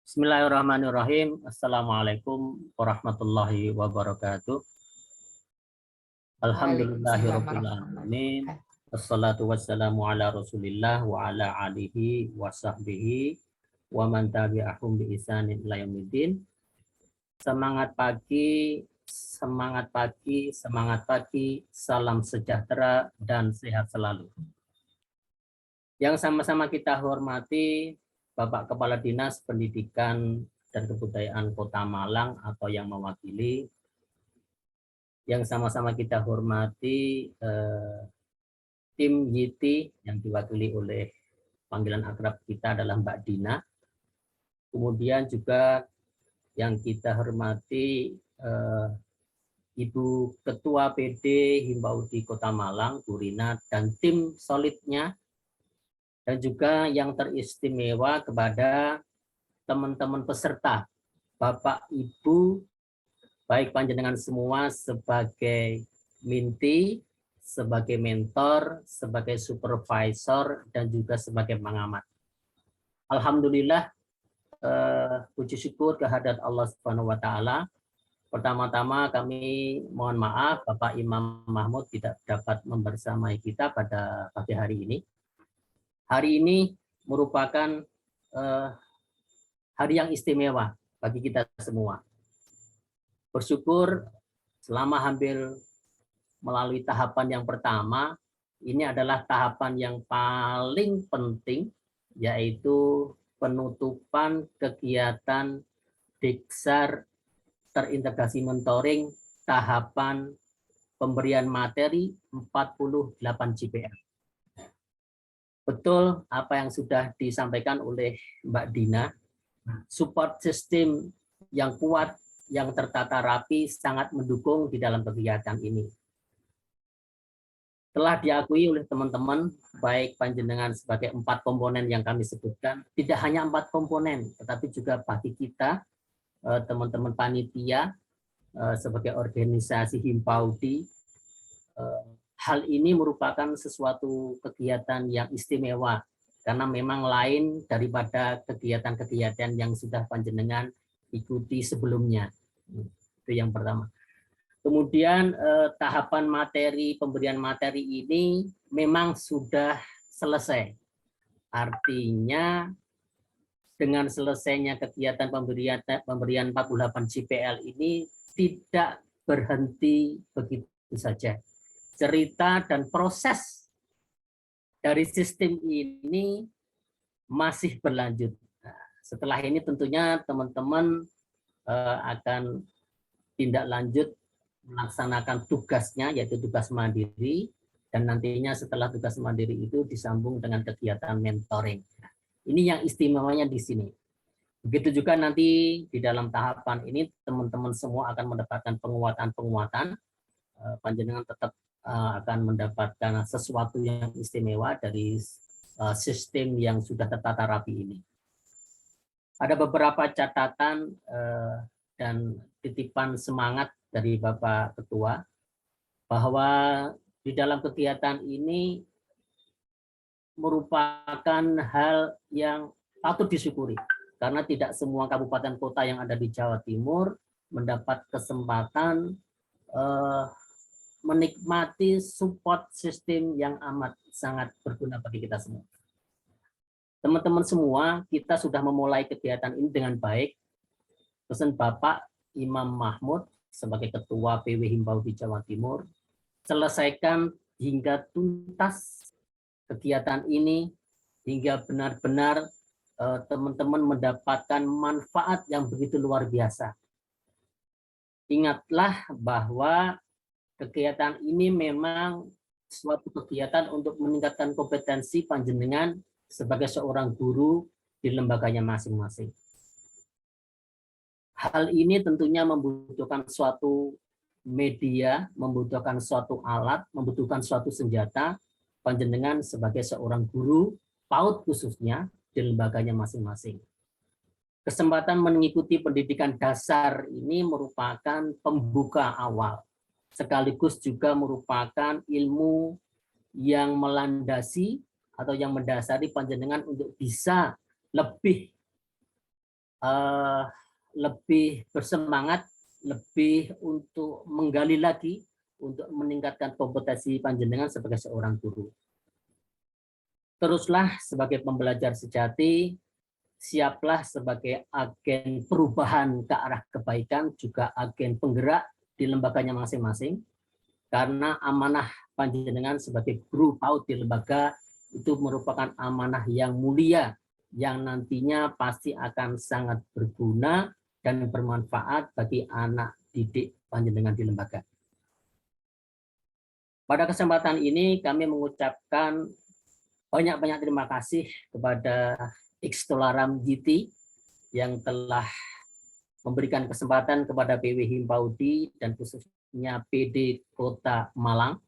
Bismillahirrahmanirrahim. Assalamualaikum warahmatullahi wabarakatuh. Alhamdulillahirabbil alamin. Wassalatu wassalamu ala Rasulillah wa ala alihi wa sahbihi wa man tabi'ahum bi ihsanin ila yaumiddin. Semangat pagi, semangat pagi, semangat pagi, salam sejahtera dan sehat selalu. Yang sama-sama kita hormati Bapak Kepala Dinas Pendidikan dan Kebudayaan Kota Malang atau yang mewakili, yang sama-sama kita hormati tim YITI yang diwakili oleh panggilan akrab kita adalah Mbak Dina. Kemudian juga yang kita hormati Ibu Ketua PD Himpaudi Kota Malang, Bu Rina, dan tim solidnya, dan juga yang teristimewa kepada teman-teman peserta, Bapak Ibu, baik panjenengan semua sebagai minti, sebagai mentor, sebagai supervisor, dan juga sebagai pengamat. Alhamdulillah, puji syukur kehadirat Allah Subhanahu wa Ta'ala. Pertama-tama kami mohon maaf Bapak Imam Mahmud tidak dapat membersamai kita pada pagi hari ini. Hari ini merupakan hari yang istimewa bagi kita semua. Bersyukur selama hampir melalui tahapan yang pertama, ini adalah tahapan yang paling penting, yaitu penutupan kegiatan Diksar terintegrasi mentoring tahapan pemberian materi 48 JPR. Betul apa yang sudah disampaikan oleh Mbak Dina, support system yang kuat, yang tertata rapi sangat mendukung di dalam kegiatan ini. Telah diakui oleh teman-teman, baik panjenengan sebagai 4 komponen yang kami sebutkan, tidak hanya 4 komponen, tetapi juga bagi kita, teman-teman panitia, sebagai organisasi Himpaudi, hal ini merupakan sesuatu kegiatan yang istimewa, karena memang lain daripada kegiatan-kegiatan yang sudah panjenengan ikuti sebelumnya. Itu yang pertama. Kemudian tahapan materi, pemberian materi ini memang sudah selesai. Artinya dengan selesainya kegiatan pemberian 48 JPL ini tidak berhenti begitu saja. Cerita dan proses dari sistem ini masih berlanjut. Nah, setelah ini tentunya teman-teman akan tindak lanjut melaksanakan tugasnya, yaitu tugas mandiri, dan nantinya setelah tugas mandiri itu disambung dengan kegiatan mentoring. Ini yang istimewanya di sini. Begitu juga nanti di dalam tahapan ini teman-teman semua akan mendapatkan penguatan-penguatan. Panjenengan tetap akan mendapatkan sesuatu yang istimewa dari sistem yang sudah tertata rapi ini. Ada beberapa catatan dan titipan semangat dari Bapak Ketua bahwa di dalam kegiatan ini merupakan hal yang patut disyukuri karena tidak semua kabupaten kota yang ada di Jawa Timur mendapat kesempatan menikmati support system yang amat sangat berguna bagi kita semua. Teman-teman semua, kita sudah memulai kegiatan ini dengan baik. Pesan Bapak Imam Mahmud sebagai Ketua PW Himpaudi Jawa Timur, selesaikan hingga tuntas kegiatan ini, hingga benar-benar teman-teman mendapatkan manfaat yang begitu luar biasa. Ingatlah bahwa kegiatan ini memang suatu kegiatan untuk meningkatkan kompetensi panjenengan sebagai seorang guru di lembaganya masing-masing. Hal ini tentunya membutuhkan suatu media, membutuhkan suatu alat, membutuhkan suatu senjata, panjenengan sebagai seorang guru, PAUD khususnya, di lembaganya masing-masing. Kesempatan mengikuti pendidikan dasar ini merupakan pembuka awal, sekaligus juga merupakan ilmu yang melandasi atau yang mendasari panjenengan untuk bisa lebih bersemangat, lebih untuk menggali lagi, untuk meningkatkan kompetensi panjenengan sebagai seorang guru. Teruslah sebagai pembelajar sejati, siaplah sebagai agen perubahan ke arah kebaikan, juga agen penggerak di lembaganya masing-masing, karena amanah panjenengan sebagai guru PAUD di lembaga itu merupakan amanah yang mulia, yang nantinya pasti akan sangat berguna dan bermanfaat bagi anak didik panjenengan di lembaga. Pada kesempatan ini kami mengucapkan banyak-banyak terima kasih kepada Ikstolaram GT yang telah memberikan kesempatan kepada PW Himpaudi dan khususnya PD Kota Malang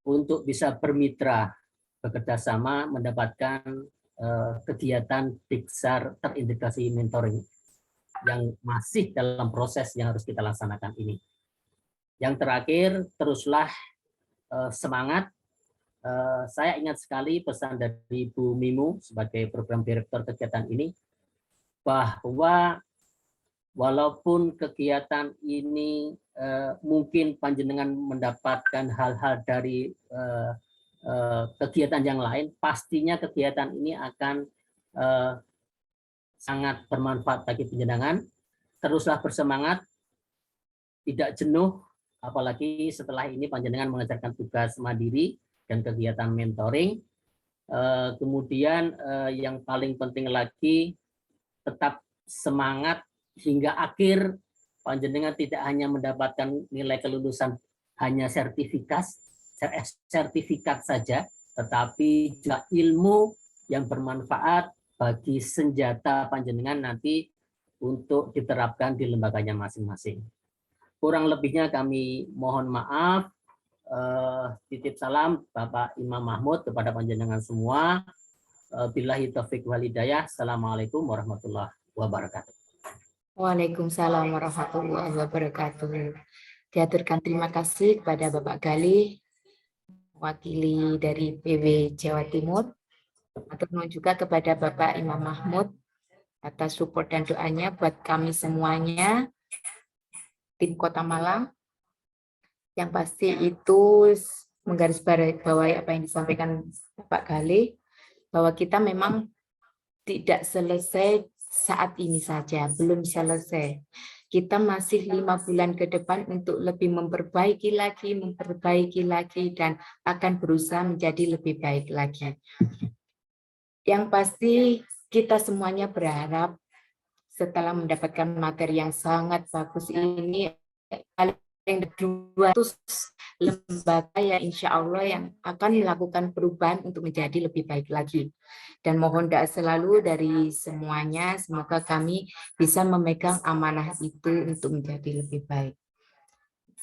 untuk bisa bermitra bekerjasama mendapatkan kegiatan Diksar terintegrasi mentoring yang masih dalam proses yang harus kita laksanakan ini. Yang terakhir, teruslah semangat. Saya ingat sekali pesan dari Bu Mimu sebagai program direktur kegiatan ini, bahwa walaupun kegiatan ini mungkin panjenengan mendapatkan hal-hal dari kegiatan yang lain, pastinya kegiatan ini akan sangat bermanfaat bagi panjenengan. Teruslah bersemangat, tidak jenuh, apalagi setelah ini panjenengan mengerjakan tugas mandiri dan kegiatan mentoring. Kemudian yang paling penting lagi, tetap semangat hingga akhir. Panjenengan tidak hanya mendapatkan nilai kelulusan hanya sertifikat saja, tetapi juga ilmu yang bermanfaat bagi senjata panjenengan nanti untuk diterapkan di lembaganya masing-masing. Kurang lebihnya kami mohon maaf. Titip salam Bapak Imam Mahmud kepada panjenengan semua. Billahi taufiq wal hidayah. Assalamualaikum warahmatullahi wabarakatuh. Waalaikumsalam warahmatullahi wabarakatuh. Diaturkan terima kasih kepada Bapak Galih, wakili dari PW Jawa Timur, atau juga kepada Bapak Imam Mahmud atas support dan doanya buat kami semuanya, tim Kota Malang. Yang pasti itu menggarisbawahi apa yang disampaikan Bapak Galih, bahwa kita memang tidak selesai saat ini saja, belum selesai. Kita masih 5 bulan ke depan untuk lebih memperbaiki lagi, dan akan berusaha menjadi lebih baik lagi. Yang pasti kita semuanya berharap setelah mendapatkan materi yang sangat bagus ini, yang 200 lembaga yang insya Allah yang akan melakukan perubahan untuk menjadi lebih baik lagi. Dan mohon doa selalu dari semuanya, semoga kami bisa memegang amanah itu untuk menjadi lebih baik.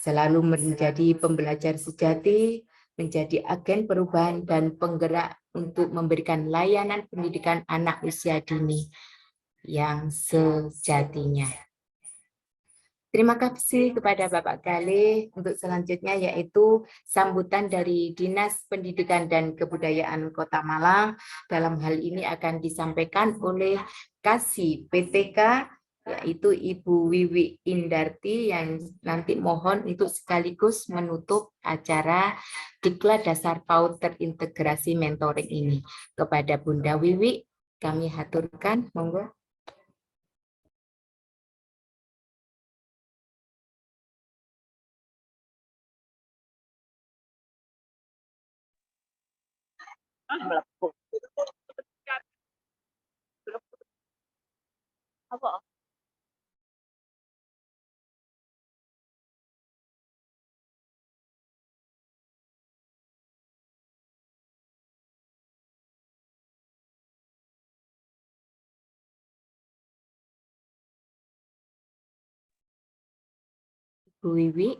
Selalu menjadi pembelajar sejati, menjadi agen perubahan dan penggerak untuk memberikan layanan pendidikan anak usia dini yang sejatinya. Terima kasih kepada Bapak Galih. Untuk selanjutnya yaitu sambutan dari Dinas Pendidikan dan Kebudayaan Kota Malang. Dalam hal ini akan disampaikan oleh Kasih PTK, yaitu Ibu Wiwi Indarti, yang nanti mohon untuk sekaligus menutup acara Diklat Dasar PAUD Terintegrasi Mentoring ini. Kepada Bunda Wiwi, kami haturkan, monggo. Apa? Bu Wiwi.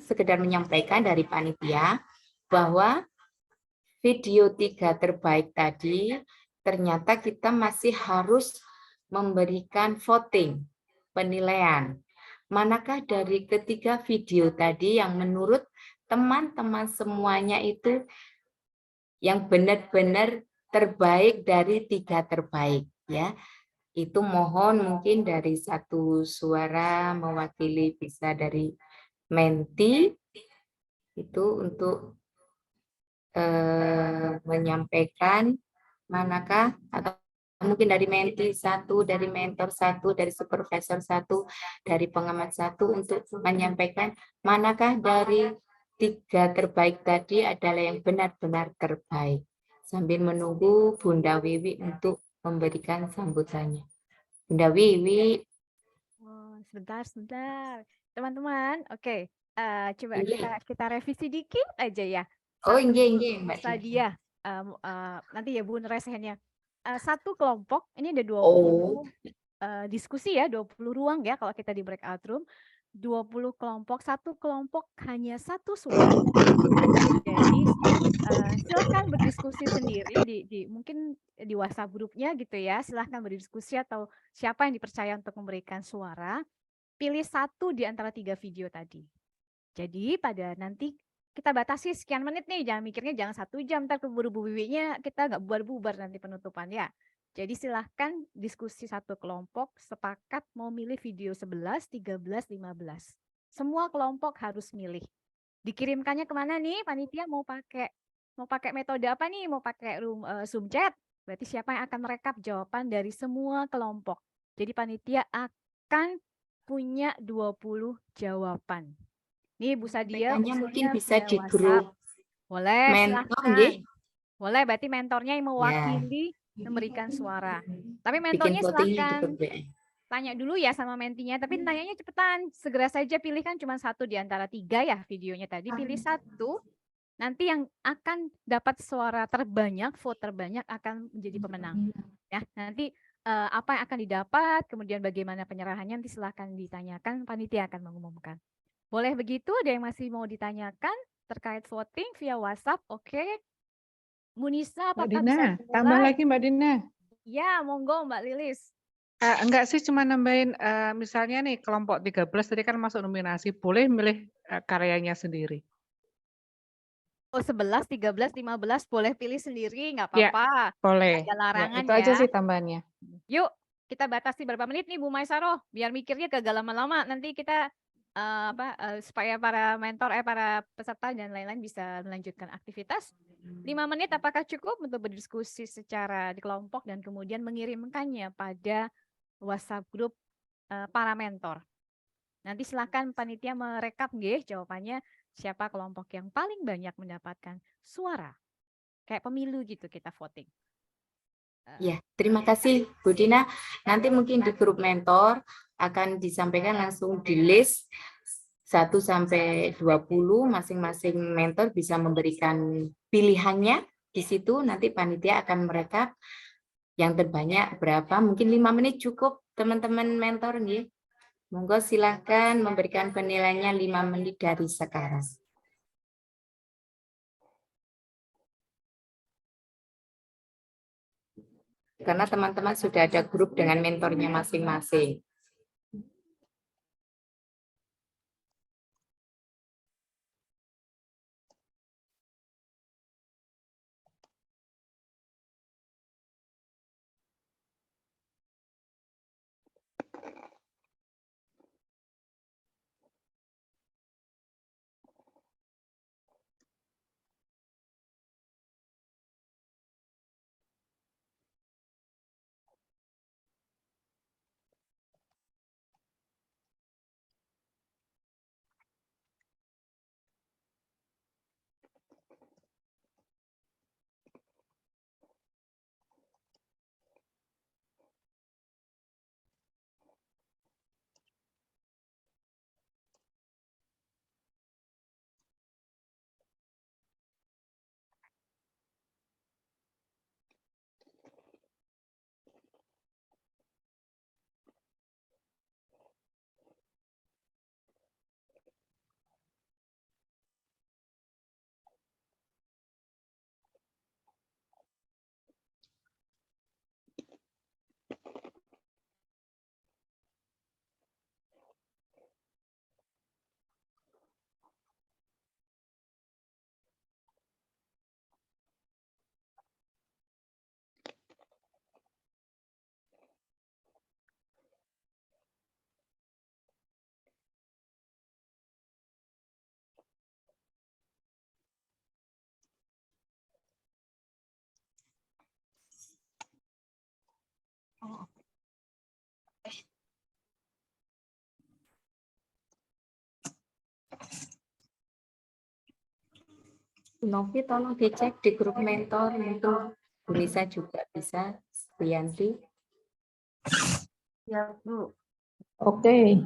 Sekedar menyampaikan dari panitia bahwa video 3 terbaik tadi ternyata kita masih harus memberikan voting, penilaian. Manakah dari ketiga video tadi yang menurut teman-teman semuanya itu yang benar-benar terbaik dari 3 terbaik, ya? Itu mohon mungkin dari 1 suara mewakili, bisa dari Menti itu untuk menyampaikan manakah, atau mungkin dari Menti 1, dari mentor 1, dari supervisor 1, dari pengamat 1 untuk menyampaikan manakah dari 3 terbaik tadi adalah yang benar-benar terbaik. Sambil menunggu Bunda Wiwi untuk memberikan sambutannya. Bunda Wiwi. Oh, sebentar. Teman-teman, oke. Coba Iya. kita revisi dikit aja ya. Oh, iya, Mbak Sadia. Nanti ya Bun resehannya. 1 kelompok, ini ada 20 diskusi ya, 20 ruang ya kalau kita di breakout room. 20 kelompok, 1 kelompok hanya 1 suara. Jadi silahkan berdiskusi sendiri mungkin di WhatsApp grupnya gitu ya. Silahkan berdiskusi atau siapa yang dipercaya untuk memberikan suara. Pilih 1 di antara 3 video tadi. Jadi pada nanti kita batasi sekian menit nih, jangan mikirnya jangan 1 jam, ntar keburu Bu Wiwinya kita nggak bubar-bubar nanti penutupan ya. Jadi silahkan diskusi 1 kelompok, sepakat mau milih video 11, 13, 15. Semua kelompok harus milih. Dikirimkannya kemana nih panitia, mau pakai metode apa nih, mau pakai Zoom chat, berarti siapa yang akan merekap jawaban dari semua kelompok. Jadi panitia akan punya 20 jawaban. Nih Bu Sadia mungkin bisa di grup boleh, mentor, silahkan. Boleh, berarti mentornya yang mewakili memberikan suara. Tapi mentornya silahkan tanya dulu ya sama mentinya, tapi tanyanya cepetan, segera saja pilihkan cuma 1 di antara 3 ya videonya tadi, pilih 1, nanti yang akan dapat suara terbanyak, vote terbanyak akan menjadi pemenang. Ya, nanti apa yang akan didapat, kemudian bagaimana penyerahannya nanti silahkan ditanyakan, panitia akan mengumumkan. Boleh begitu? Ada yang masih mau ditanyakan terkait voting via WhatsApp? Oke. Munisa, Mbak apakah Dina, bisa tambah dimulai? lagi Mbak Dina. Ya, monggo Mbak Lilis. Enggak sih, cuma nambahin misalnya nih kelompok 13 tadi kan masuk nominasi, boleh milih karyanya sendiri. Oh 11, 13, 15 boleh pilih sendiri, nggak Ya, apa-apa. boleh. Ada larangan Itu aja ya. sih tambahannya. Yuk, kita batasi berapa menit nih Bu Maisaroh, biar mikirnya kagak lama-lama. Nanti kita supaya para mentor, para peserta dan lain-lain bisa melanjutkan aktivitas. 5 menit apakah cukup untuk berdiskusi secara di kelompok dan kemudian mengirimkannya pada WhatsApp grup para mentor. Nanti silahkan panitia merekap nggih jawabannya siapa kelompok yang paling banyak mendapatkan suara. Kayak pemilu gitu kita voting. Ya, terima kasih Bu Dina. Nanti mungkin di grup mentor akan disampaikan langsung di list 1 sampai 20, masing-masing mentor bisa memberikan pilihannya. Di situ nanti panitia akan merekap yang terbanyak berapa, mungkin 5 menit cukup teman-teman mentor nggih. Monggo silahkan memberikan penilaiannya 5 menit dari sekarang. Karena teman-teman sudah ada grup dengan mentornya masing-masing. Novi tolong dicek di grup mentor untuk bisa juga bisa Rianti. Ya, Bu. Oke.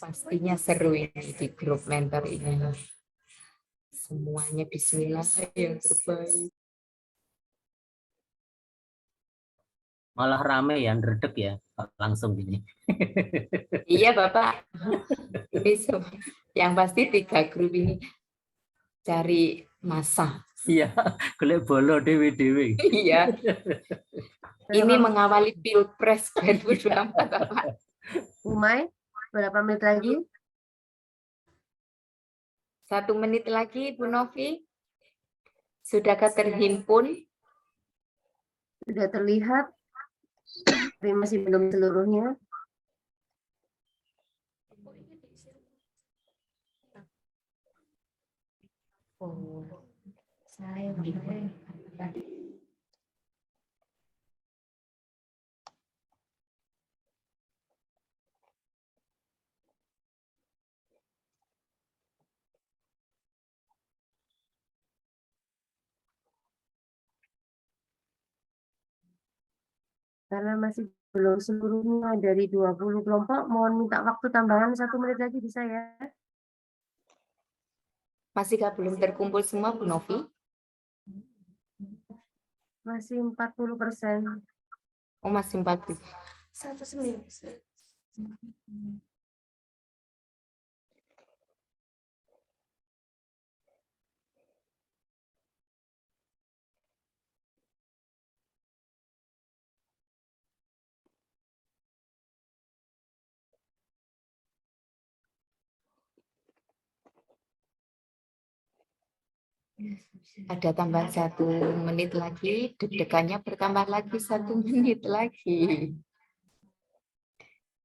Pastinya seru ini di grup mentor ini. Semuanya bismillah yang terbaik. Malah rame ya, ndredeg ya, langsung gini. Iya Bapak, ini yang pasti 3 grup ini cari masa. Iya, golek bolo dewe-dewe. Iya. Ini mengawali Pilpres 2024 Bapak. Umay, berapa menit lagi? 1 menit lagi, Bu Novi. Sudahkah terhimpun? Sudah terlihat, tapi masih belum seluruhnya. Oh, saya bingung. Karena masih belum seluruhnya dari 20 kelompok, mohon minta waktu tambahan 1 menit lagi bisa ya? Masihkah belum terkumpul semua, Bu Novi? Masih 40%. Oh, masih 40. 1 Ada tambahan 1 menit lagi, deg-degannya bertambah lagi 1 menit lagi.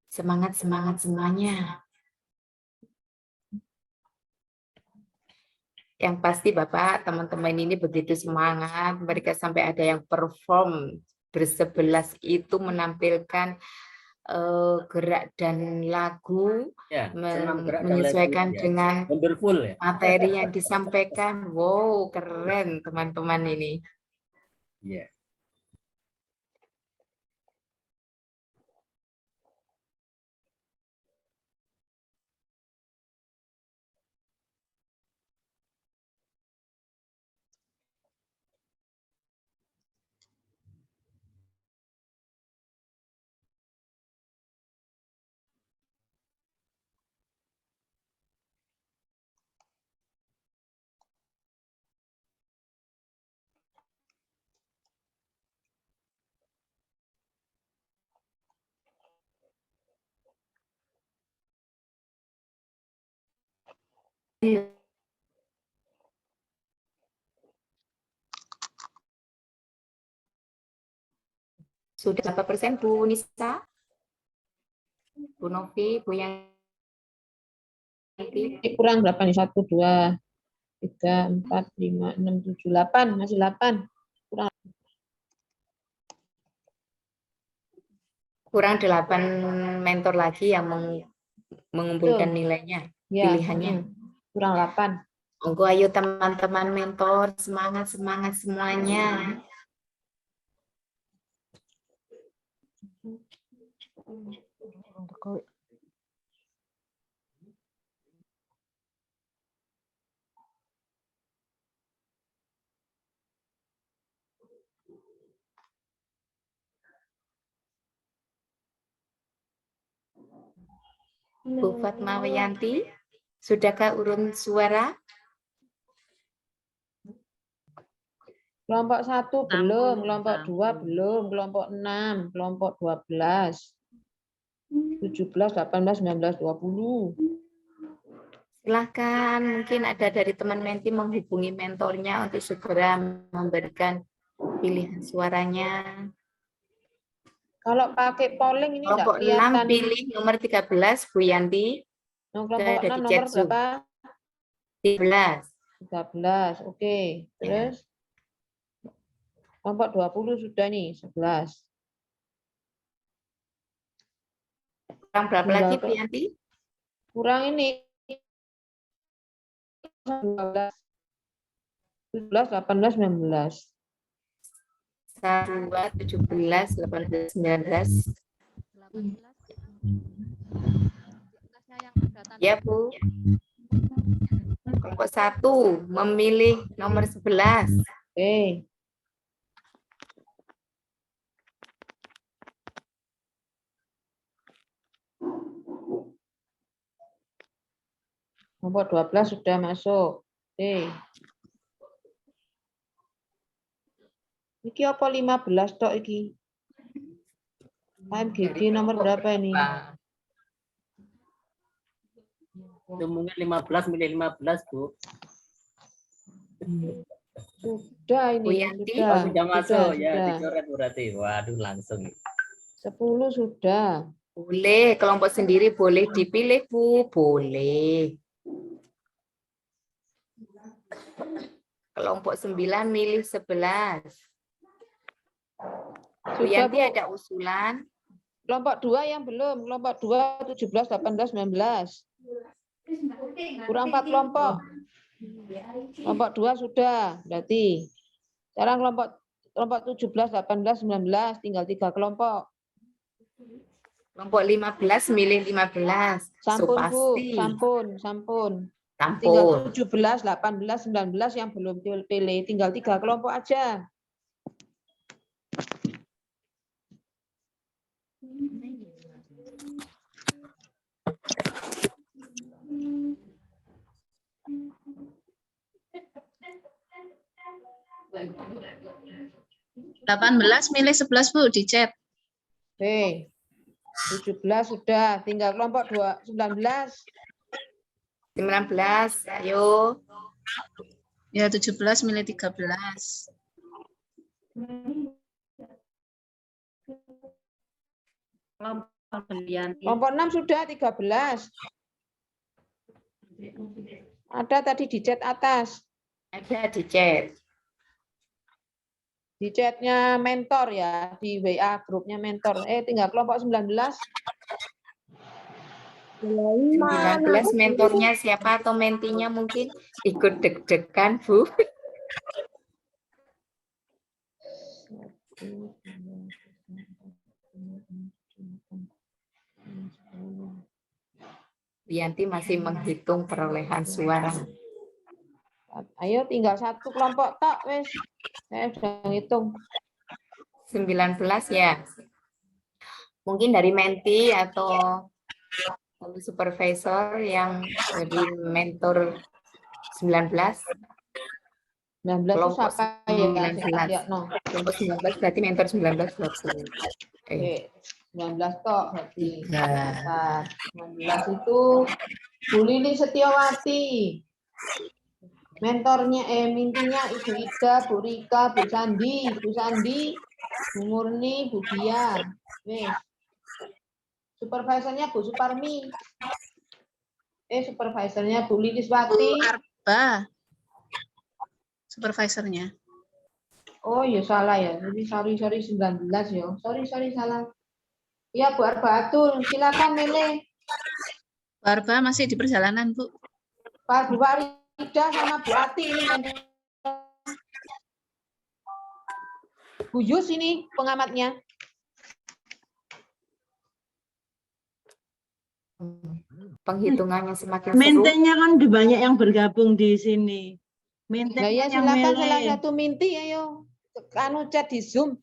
Semangat, semangat semuanya. Yang pasti Bapak, teman-teman ini begitu semangat, mereka sampai ada yang perform bersebelas itu menampilkan gerak dan lagu, Ya, senam gerak dan menyesuaikan lagu, ya. dengan Wonderful ya. materi yang disampaikan. Wow, keren teman-teman ini. Iya. Sudah berapa persen Bu Nisa? Bu Novi, Bu Yanti? kurang berapa nih? 1, 2, 3, 4, 5, 6, 7, 8. Masih 8. Kurang 8 mentor lagi yang mengumpulkan nilainya, pilihannya. Kurang 8. Monggo ayo teman-teman mentor, semangat-semangat semuanya. Bu Fatma Wiyanti, sudahkah urun suara? Kelompok 1 belum, kelompok 2 belum, kelompok 6, kelompok 12, 17, 18, 19, 20. Silahkan, mungkin ada dari teman menti menghubungi mentornya untuk segera memberikan pilihan suaranya. Kalau pakai polling ini enggak Kelompok 6 kelihatan. pilih nomor 13, Bu Yanti. Kelompok Ada 6 di nomor chat Zoom. berapa? 13. 13, oke. Terus kelompok 20 sudah nih, 11. Kurang berapa lagi, Bu Yanti? Kurang ini 12, 17, 18, 19. 1, 2, 17, 18, 19. Ya, Bu. Kelompok 1 memilih nomor 11. Oke. Kelompok 12 sudah masuk. Oke. Iki apa 15 tok iki? MGG nomor berapa ini? Itu mungkin 15 milih 15, Bu. Sudah Bu ini, Yanti? sudah. Oh, sudah masuk ya, sudah. dicoret berarti. Waduh, langsung. 10 sudah. Boleh, kelompok sendiri boleh dipilih, Bu. Boleh. Kelompok 9 milih 11. Bu Sudah, Yanti Bu. ada usulan? Kelompok 2 yang belum. Kelompok 2, 17, 18, 19. Kurang 4 kelompok. Kelompok 2 sudah, berarti. Sekarang kelompok 17, 18, 19, tinggal 3 kelompok. Kelompok 15 milih 15. So Sampun, Bu. pasti. Sampun. Tinggal Tampun. 17, 18, 19 yang belum pilih. Tinggal 3 kelompok aja. Delapan belas milih 11, Bu, di chat. Oke. 17 sudah, tinggal kelompok 19. 19, ayo. Ya, 17 milih 13. Kelompok 6 sudah, 13. Ada tadi di chat atas. Ada di chat. Di chatnya mentor ya, di WA grupnya mentor. Tinggal kelompok 19. 19 mentornya siapa atau mentinya mungkin ikut deg-degan, Bu. Yanti masih menghitung perolehan suara. Ayo tinggal 1 kelompok tok wes. Saya sudah ngitung. 19 ya. Mungkin dari menti atau supervisor yang jadi mentor 19. 19 itu Kelompok siapa ya? 19. Kelompok 19 berarti mentor 19 20. 19 tok berarti. Nah. 19 itu Bu Lili Setiawati. Mentornya mintinya Ibu Ida, Bu Rika, Bu Sandi, Bu Murni, Bu Dia. Wes. Supervisornya Bu Suparmi. Supervisornya Bu Liliswati. Bu Arba. Supervisornya. Oh ya salah ya. Jadi sorry 19 ya. Sorry salah. Ya Bu Arbaatul, silakan milih. Bu Arba masih di perjalanan, Bu. Pak Bu Farida sama Bu Ati ini. Bu Yus ini pengamatnya. Penghitungannya semakin seru. Mentenya kan banyak yang bergabung di sini. Nah, ya silakan salah satu minti ayo. Anu chat di Zoom.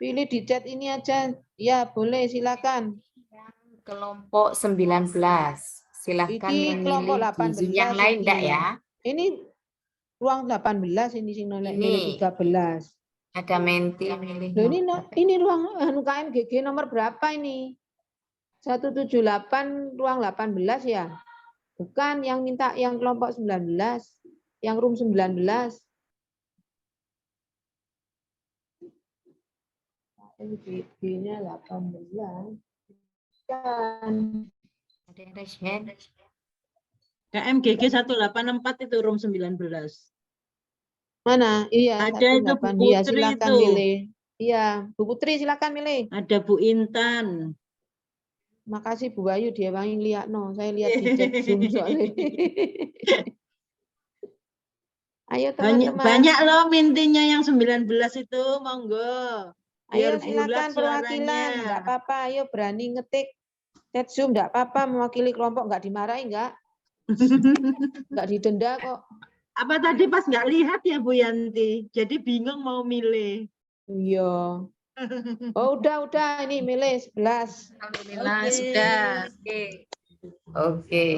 Pilih di chat ini aja. Ya, boleh silakan. Kelompok 19. Silakan Ini kelompok memilih 18 di Zoom yang lain enggak ya? Ini ruang 18 ini sing nolak Ini. milih 13. Ada menti milih. Loh, ini ruang KMGG nomor berapa ini? 178 ruang 18 ya? Bukan yang minta yang kelompok 19, yang room 19. KMGG-nya 18. Kan. Ada yang raise hand. KMGG 184 itu room 19. Mana? Iya, Ada itu Bu 18. Iya, Putri silakan itu. milih. Iya, Bu Putri silakan milih. Ada Bu Intan. Makasih Bu Bayu dia yang lihat no. Saya lihat di chat Zoom soalnya. Ayo teman-teman. Banyak loh mintinya yang 19 itu, monggo. Ayo Biar bulat silakan perwakilan, suaranya. enggak apa-apa. Ayo berani ngetik chat Zoom, enggak apa-apa. Mewakili kelompok enggak dimarahi enggak? Enggak didenda kok. Apa tadi pas nggak lihat ya Bu Yanti? Jadi bingung mau milih. Iya. Oh udah ini milih 11. Alhamdulillah sudah. Oke.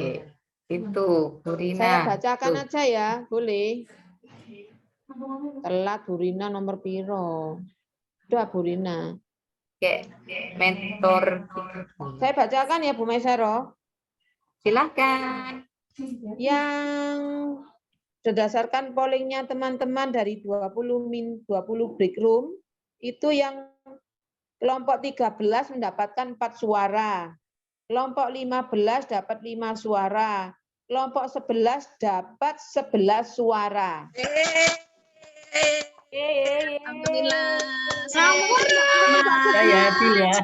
Itu Bu Rina. Saya bacakan Tuh. aja ya, boleh. Telat Bu Rina nomor piro. Udah Bu Rina. Oke, mentor. Saya bacakan ya Bu Mesero. Silakan. Yang berdasarkan pollingnya teman-teman dari 20 break room, itu yang kelompok 13 mendapatkan 4 suara. Kelompok 15 dapat 5 suara. Kelompok 11 dapat 11 suara. Alhamdulillah. Ya adil ya.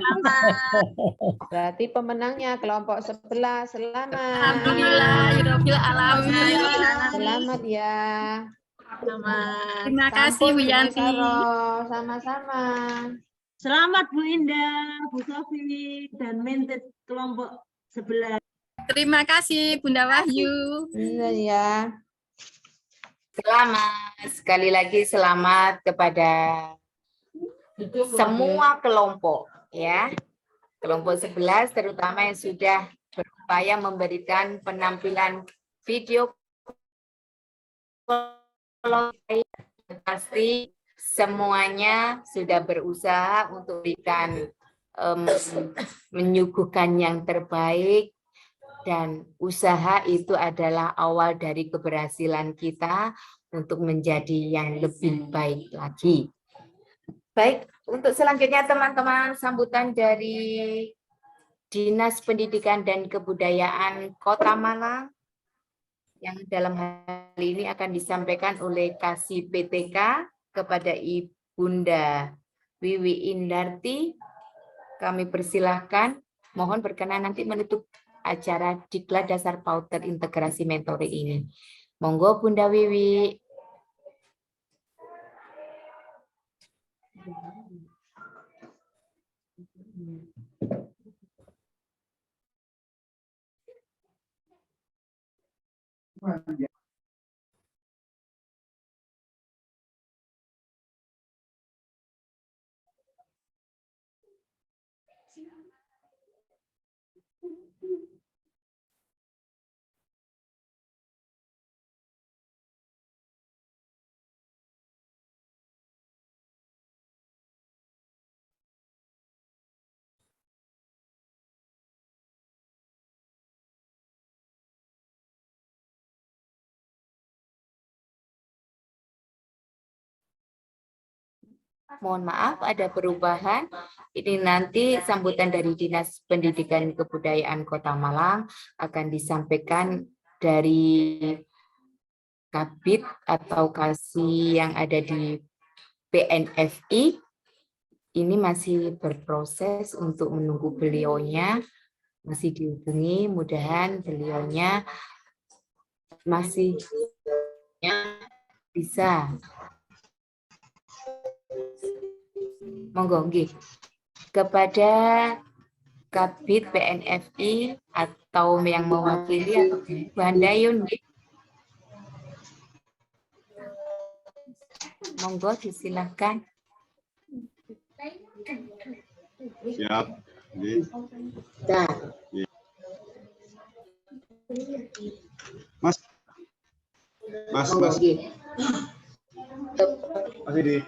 Berarti pemenangnya kelompok 11. Selamat. Alhamdulillah. Selamat ya. Selamat. Terima kasih Bu Sampun, Bu Yanti. Maisaro. Sama-sama. Selamat Bu Indah, Bu Sofi, dan Minted kelompok 11. Terima kasih Bunda Wahyu. Iya ya. Selamat, sekali lagi selamat kepada semua kelompok ya. Kelompok 11 terutama yang sudah berupaya memberikan penampilan video pasti semuanya sudah berusaha untuk memberikan menyuguhkan yang terbaik. Dan usaha itu adalah awal dari keberhasilan kita untuk menjadi yang lebih baik lagi. Baik, untuk selanjutnya teman-teman, sambutan dari Dinas Pendidikan dan Kebudayaan Kota Malang yang dalam hal ini akan disampaikan oleh Kasih PTK kepada Ibunda Wiwi Indarti. Kami persilahkan, mohon berkenan nanti menutup acara Diklat Dasar PAUD Terintegrasi Mentoring ini. Monggo Bunda Wiwi. Mohon maaf, ada perubahan. Ini nanti sambutan dari Dinas Pendidikan Kebudayaan Kota Malang akan disampaikan dari Kabid atau Kasih yang ada di PNFI. Ini masih berproses untuk menunggu beliaunya, masih dihubungi, mudahan beliaunya masih bisa. Monggo nggih. Kepada Kabid PNFI atau yang mewakili atau Bu Handayun nggih. Monggo disilahkan. Siap. Nggih. Dah. Mas. Monggo nggih. Masih di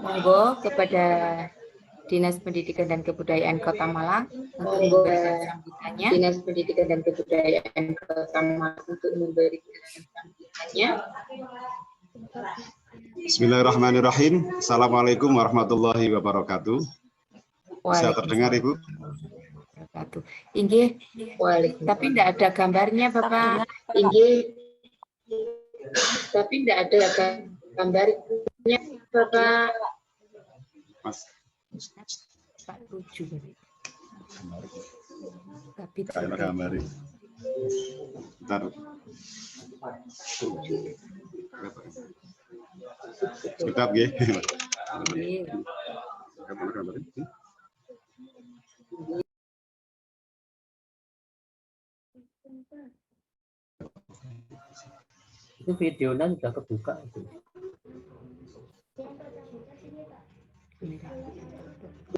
Monggo kepada Dinas Pendidikan dan Kebudayaan Kota Malang untuk memberikan sambutannya. Dinas Pendidikan dan Kebudayaan Kota Malang untuk memberikan sambutannya. Bismillahirrahmanirrahim. Assalamualaikum warahmatullahi wabarakatuh. Bisa terdengar Ibu? Inggih, tapi tidak ada gambarnya Bapak. Inggih, tapi tidak ada gambarnya Bapak. Mas. Pak Ruju. Tapi Kayak gambar. Bentar. Sebentar nggih. Itu videonya sudah kebuka itu.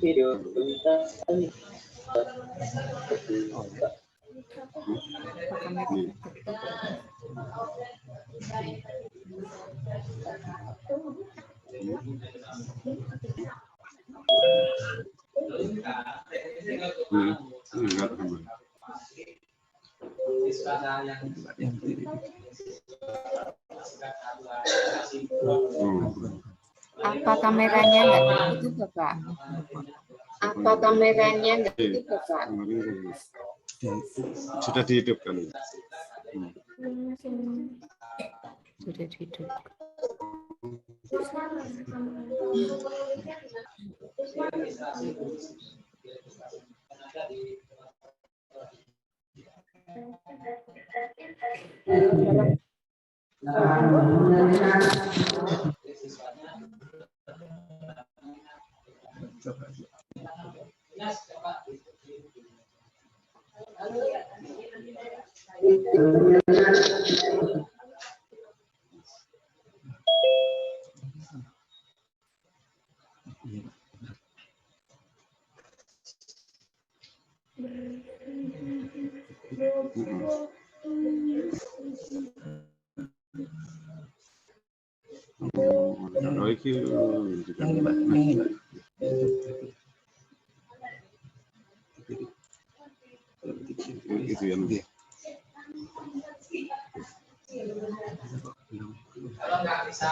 Video kita ini. Oh, enggak. Apa kameranya nggak ditutup, Bapak? Apa kameranya nggak ditutup, Pak? Sudah dihidupkan. Sudah dihidupkan. Oh, iki itu yang Kalau nggak bisa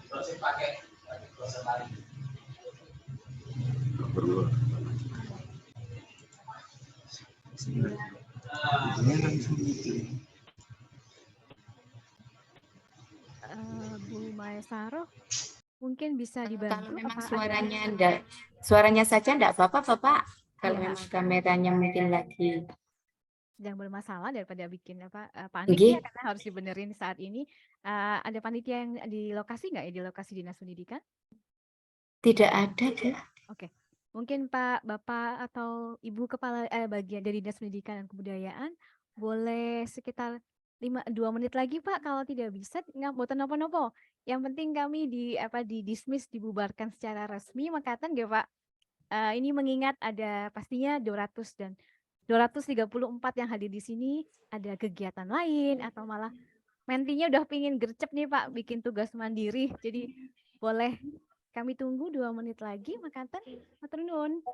terus pakai proses lain. Bu Maesaro, mungkin bisa Kalau dibantu memang apa ada suaranya saja enggak apa-apa, Bapak. Kalau memang kameranya mungkin lagi sedang bermasalah daripada bikin panik Nggih. ya, karena harus dibenerin saat ini. Ada panitia yang di lokasi nggak ya, di lokasi Dinas Pendidikan? tidak ada, Bu. Oke, mungkin Pak, Bapak atau Ibu Kepala bagian dari Dinas Pendidikan dan Kebudayaan boleh sekitar 2 menit lagi, Pak. Kalau tidak bisa nggak boten nopo-nopo. Yang penting kami di dismiss, dibubarkan secara resmi makatan nggih, Pak. Ini mengingat ada pastinya 234 yang hadir di sini, ada kegiatan lain atau malah mentinya udah pingin gercep nih Pak, bikin tugas mandiri. Jadi boleh kami tunggu 2 menit lagi, makatan matur nuwun.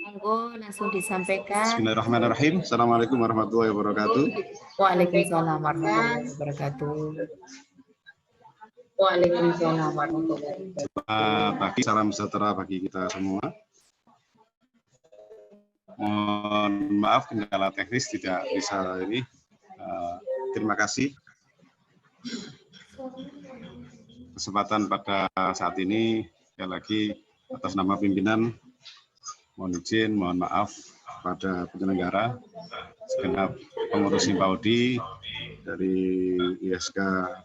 Monggo langsung disampaikan. Bismillahirrahmanirrahim. Assalamualaikum warahmatullahi wabarakatuh. Waalaikumsalam warahmatullahi wabarakatuh. Waalaikumsalam warahmatullahi wabarakatuh. Selamat pagi, salam sejahtera bagi kita semua. Mohon maaf kendala teknis tidak bisa ini. Terima kasih kesempatan pada saat ini. Sekali lagi atas nama pimpinan mohon izin, mohon maaf pada penyelenggara, segenap pengurus Himpaudi dari ISK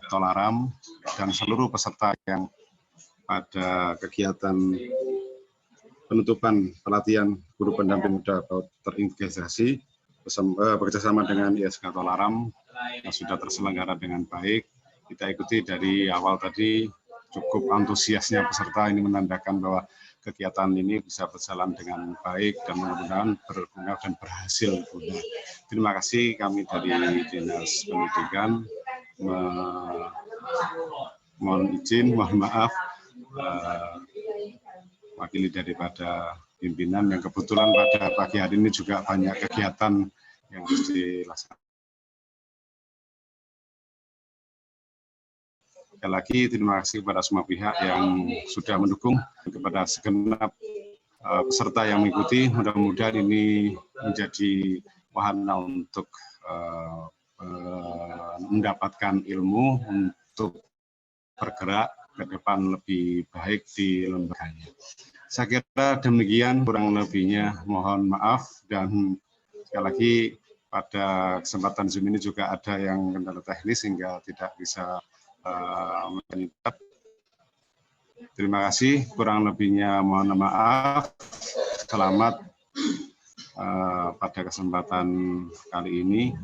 Tolaram dan seluruh peserta yang pada kegiatan penutupan pelatihan guru pendamping muda PAUD terintegrasi bekerjasama dengan ISK Tolaram yang sudah terselenggara dengan baik. Kita ikuti dari awal tadi, cukup antusiasnya peserta, ini menandakan bahwa kegiatan ini bisa berjalan dengan baik dan mudah-mudahan berguna dan berhasil. Terima kasih kami dari Dinas Pendidikan. Mohon izin, mohon maaf, wakili daripada pimpinan yang kebetulan pada pagi hari ini juga banyak kegiatan yang harus dilaksanakan. Sekali lagi terima kasih kepada semua pihak yang sudah mendukung, kepada segenap peserta yang mengikuti. Mudah-mudahan ini menjadi wahana untuk mendapatkan ilmu untuk bergerak ke depan lebih baik di lembaganya. Saya kira demikian, kurang lebihnya mohon maaf, dan sekali lagi pada kesempatan Zoom ini juga ada yang kendala teknis sehingga tidak bisa menyimak. Terima kasih, kurang lebihnya mohon maaf. Selamat pada kesempatan kali ini.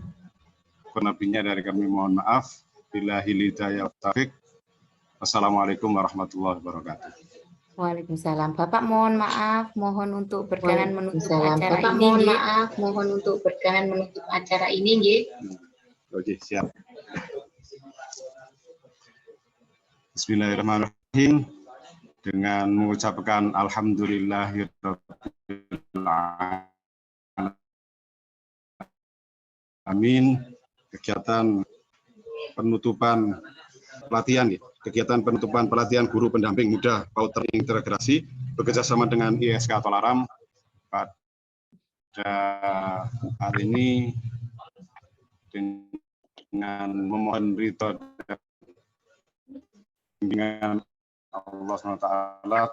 Kurang lebihnya dari kami mohon maaf. Billahi hidayah wa taufiq. Wassalamualaikum warahmatullahi wabarakatuh. Waalaikumsalam. Bapak mohon maaf, mohon untuk berkenan menutup Waalaikumsalam. acara Bapak ini. mohon nggih. maaf, mohon untuk berkenan menutup acara ini, nggih. Oke, siap. Bismillahirrahmanirrahim. Dengan mengucapkan alhamdulillahirabbil alamin, kegiatan penutupan pelatihan, kegiatan penutupan pelatihan guru pendamping muda PAUD terintegrasi bekerjasama dengan ISK Tolaram pada hari ini dengan memohon ridho dengan Allah SWT,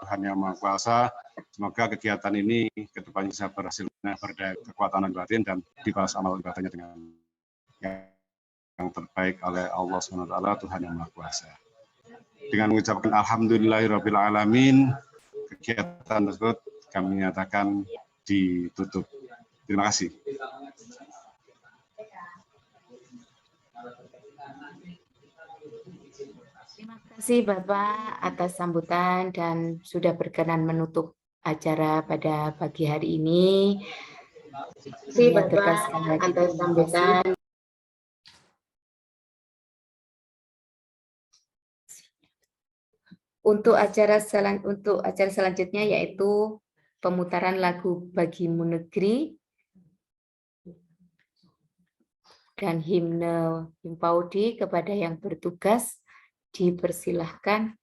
Tuhan Yang Maha Kuasa. Semoga kegiatan ini ke depannya bisa berhasil berdaya kekuatan batin dan dibalas amal ibadahnya dengan yang terbaik oleh Allah SWT, Tuhan Yang Maha Kuasa. Dengan mengucapkan alhamdulillahirabbil alamin, kegiatan tersebut kami nyatakan ditutup. Terima kasih. Terima kasih Bapak atas sambutan dan sudah berkenan menutup acara pada pagi hari ini. Terima kasih Kami aturkan Bapak sekali lagi atas terima kasih. sambutan. Untuk acara selanjutnya yaitu pemutaran lagu Bagimu Negeri dan himne Himpaudi. Kepada yang bertugas dipersilahkan.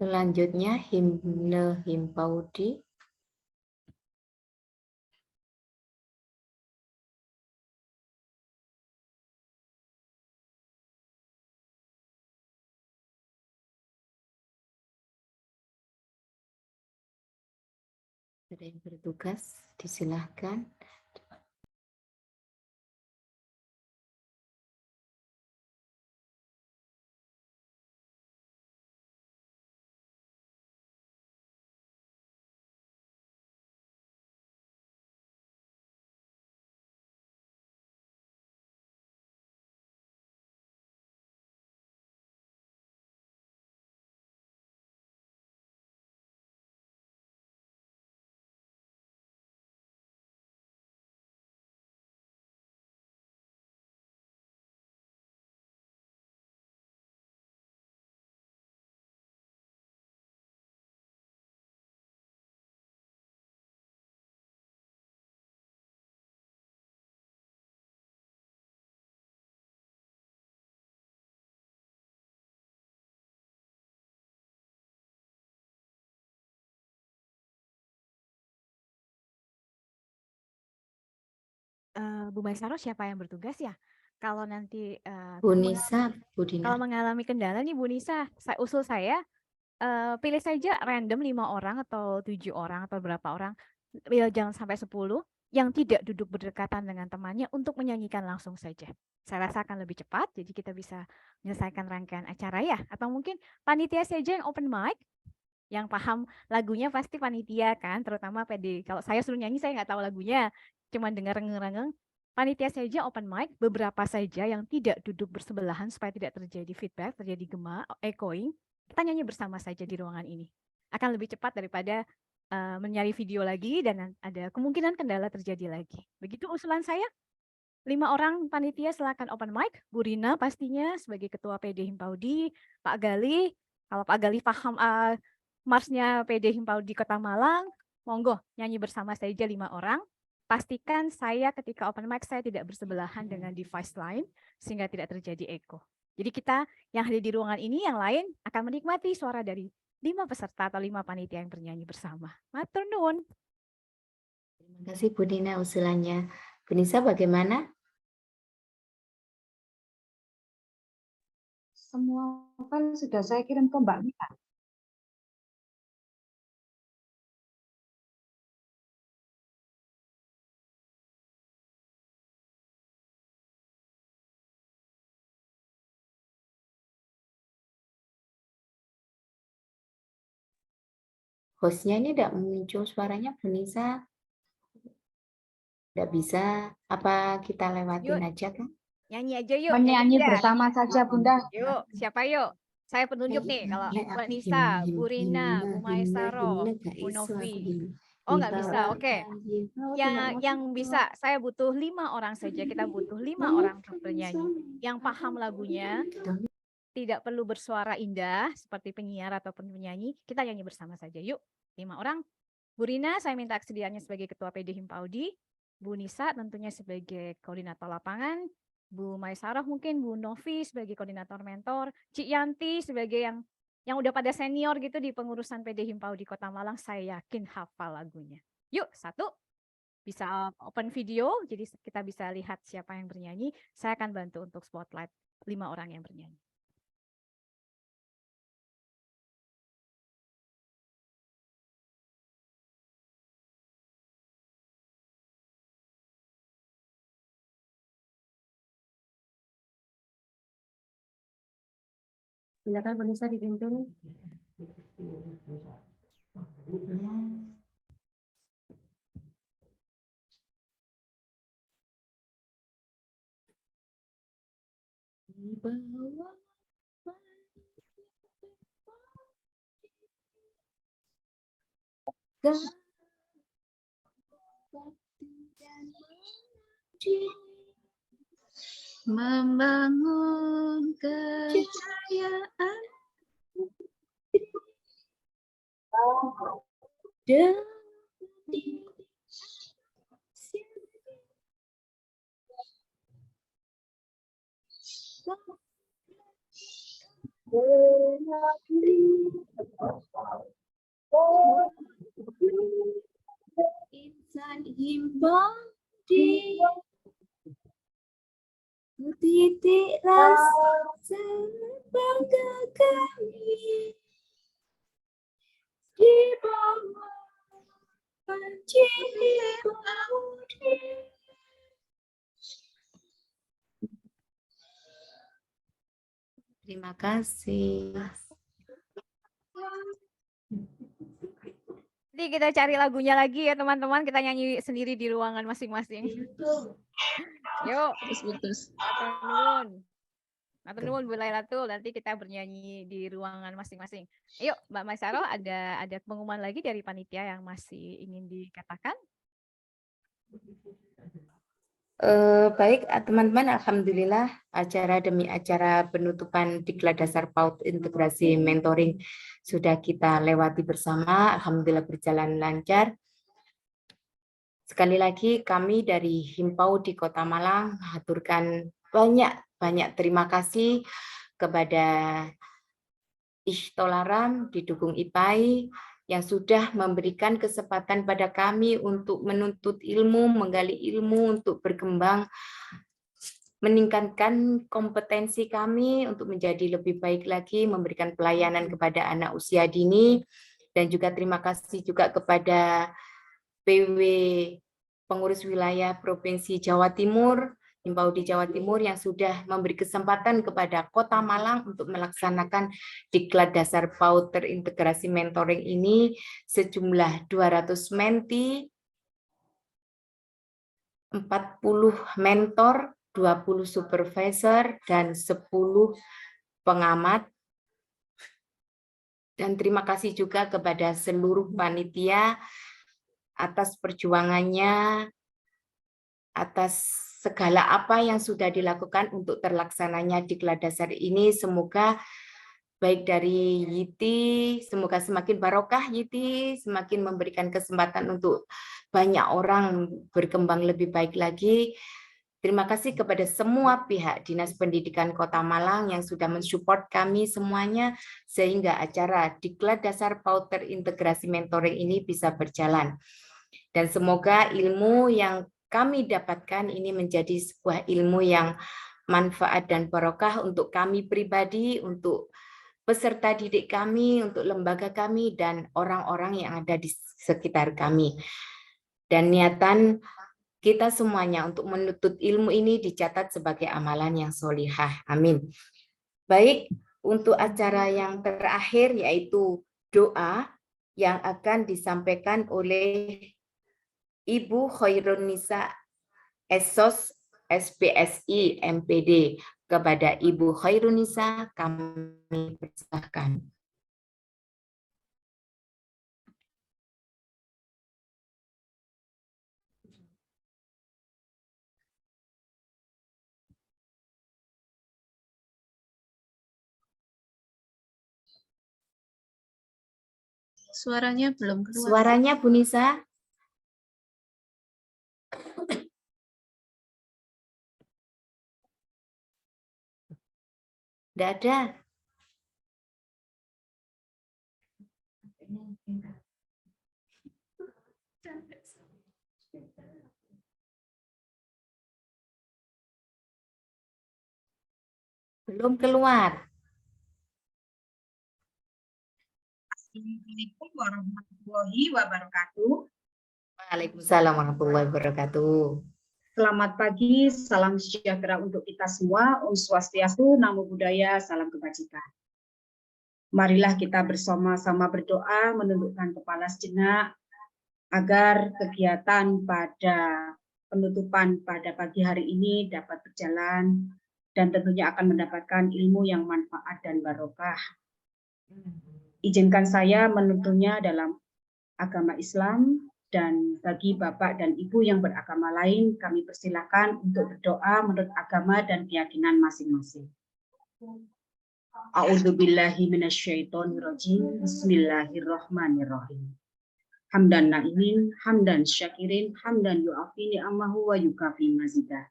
Selanjutnya himne Himpaudi. Ada yang bertugas, disilahkan. Bu Maisaro siapa yang bertugas ya? Kalau nanti Bu Nisa, Bu Dina. kalau mengalami kendala nih Bu Nisa, usul saya pilih saja random 5 orang atau 7 orang atau berapa orang, ya jangan sampai 10 yang tidak duduk berdekatan dengan temannya untuk menyanyikan langsung saja. Saya rasa akan lebih cepat, jadi kita bisa menyelesaikan rangkaian acara ya. Atau mungkin panitia saja yang open mic, yang paham lagunya pasti panitia kan, terutama PD. Kalau saya suruh nyanyi saya nggak tahu lagunya, cuma dengar rengeng-rengeng. Panitia saja open mic, beberapa saja yang tidak duduk bersebelahan supaya tidak terjadi feedback, terjadi gema, echoing. Kita nyanyi bersama saja di ruangan ini. Akan lebih cepat daripada mencari video lagi dan ada kemungkinan kendala terjadi lagi. Begitu usulan saya. 5 orang panitia silakan open mic. Bu Rina pastinya sebagai Ketua PD Himpaudi, Pak Gali, kalau Pak Gali paham marsnya PD Himpaudi Kota Malang, monggo nyanyi bersama saja 5 orang. Pastikan saya ketika open mic saya tidak bersebelahan dengan device lain sehingga tidak terjadi echo. Jadi kita yang hadir di ruangan ini yang lain akan menikmati suara dari 5 peserta atau 5 panitia yang bernyanyi bersama. Matur nuwun. Terima kasih Bu Dina usulannya. Bu Nisa bagaimana? Semua file sudah saya kirim ke Mbak Mita. Hostnya ini tidak muncul suaranya Bu Nisa. Tidak bisa. Apa kita lewatin aja kan? Nyanyi aja yuk. Menyanyi aja. bersama saja Bunda. Yuk, siapa yuk? Saya penunjuk nih kalau Mbak Nisa, Bu Rina, Bu Maisaro, Bu Novi. Oh nggak bisa, oke. Yang bisa, saya butuh 5 orang saja. Kita butuh 5 orang bernyanyi yang paham lagunya. Tidak perlu bersuara indah seperti penyiar ataupun penyanyi. Kita nyanyi bersama saja. Yuk, 5 orang. Bu Rina, saya minta kesediaannya sebagai Ketua PD Himpaudi. Bu Nisa tentunya sebagai koordinator lapangan. Bu Maisarah mungkin, Bu Novi sebagai koordinator mentor. Cik Yanti sebagai yang udah pada senior gitu di pengurusan PD Himpaudi Kota Malang. Saya yakin hafal lagunya. Yuk, 1. Bisa open video, jadi kita bisa lihat siapa yang bernyanyi. Saya akan bantu untuk spotlight 5 orang yang bernyanyi. Silakan Bu Nisa dipimpin. Membangun kejayaan insan Himpaudi, titik rasa bangga kami di bawah Terima kasih. Nanti kita cari lagunya lagi ya teman-teman, kita nyanyi sendiri di ruangan masing-masing. Yuk. Putus. Matur nuwun. Matur nuwun Bu Lailatul, nanti kita bernyanyi di ruangan masing-masing. Yuk, Mbak Maisaro, ada pengumuman lagi dari panitia yang masih ingin dikatakan? Baik, teman-teman, alhamdulillah acara demi acara penutupan Diklat Dasar PAUD Integrasi Mentoring sudah kita lewati bersama. Alhamdulillah berjalan lancar. Sekali lagi kami dari Himpau di Kota Malang mengaturkan banyak terima kasih kepada Ishtolaram didukung IPAI yang sudah memberikan kesempatan pada kami untuk menuntut ilmu, menggali ilmu, untuk berkembang, meningkatkan kompetensi kami untuk menjadi lebih baik lagi, memberikan pelayanan kepada anak usia dini, dan juga terima kasih juga kepada PW Pengurus Wilayah Provinsi Jawa Timur, Himpau di Jawa Timur yang sudah memberi kesempatan kepada Kota Malang untuk melaksanakan Diklat Dasar PAUD Terintegrasi Mentoring ini sejumlah 200 menti, 40 mentor, 20 supervisor, dan 10 pengamat. Dan terima kasih juga kepada seluruh panitia atas perjuangannya, atas segala apa yang sudah dilakukan untuk terlaksananya Diklat Dasar ini. Semoga baik dari YITI, semoga semakin barokah YITI, semakin memberikan kesempatan untuk banyak orang berkembang lebih baik lagi. Terima kasih kepada semua pihak Dinas Pendidikan Kota Malang yang sudah mensupport kami semuanya, sehingga acara Diklat Dasar PAUD Terintegrasi Mentoring ini bisa berjalan. Dan semoga ilmu yang kami dapatkan ini menjadi sebuah ilmu yang manfaat dan barokah untuk kami pribadi, untuk peserta didik kami, untuk lembaga kami, dan orang-orang yang ada di sekitar kami. Dan niatan kita semuanya untuk menuntut ilmu ini dicatat sebagai amalan yang solihah. Amin. Baik, untuk acara yang terakhir yaitu doa yang akan disampaikan oleh Ibu Khairunisa Esos SPSI MPD. Kepada Ibu Khairunisa kami persilahkan. Suaranya belum keluar. Suaranya Bu Nisa. Tidak ada. Belum keluar. Assalamualaikum warahmatullahi wabarakatuh. Waalaikumsalam warahmatullahi wabarakatuh. Selamat pagi, salam sejahtera untuk kita semua. Om Swastiastu, Namo Buddhaya, salam kebajikan. Marilah kita bersama-sama berdoa, menundukkan kepala sejenak, agar kegiatan pada penutupan pada pagi hari ini dapat berjalan, dan tentunya akan mendapatkan ilmu yang manfaat dan barokah. Izinkan saya menuturnya dalam agama Islam, dan bagi Bapak dan Ibu yang beragama lain, kami persilakan untuk berdoa menurut agama dan keyakinan masing-masing. A'udzubillahi minasyaitonirrajim. Bismillahirrahmanirrahim. Hamdan na'imin, hamdan syakirin, hamdan yu'afi ni'amahu wa yukafi mazidah.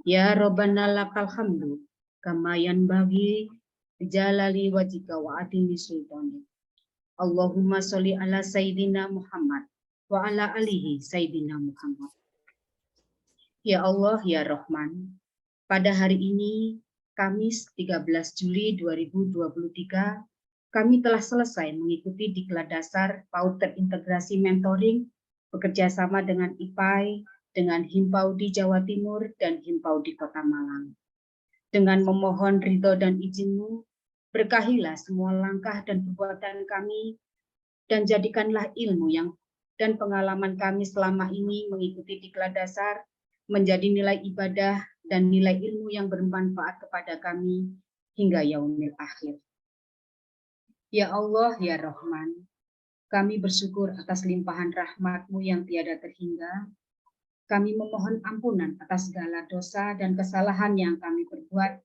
Ya Rabbana lakal hamdu, kama yanbaghi bijalali wajhika wa adimi sultani. Allahumma sholli ala Sayyidina Muhammad wa ala alihi Sayyidina Muhammad. Ya Allah, ya Rahman, pada hari ini, Kamis 13 Juli 2023, kami telah selesai mengikuti Diklat Dasar PAUD Terintegrasi Mentoring bekerja sama dengan IPAI, dengan Himpau di Jawa Timur, dan Himpau di Kota Malang. Dengan memohon ridho dan izin-Mu, berkahilah semua langkah dan perbuatan kami, dan jadikanlah ilmu dan pengalaman kami selama ini mengikuti diklat dasar menjadi nilai ibadah dan nilai ilmu yang bermanfaat kepada kami hingga yaumil akhir. Ya Allah, ya Rahman, kami bersyukur atas limpahan rahmat-Mu yang tiada terhingga. Kami memohon ampunan atas segala dosa dan kesalahan yang kami perbuat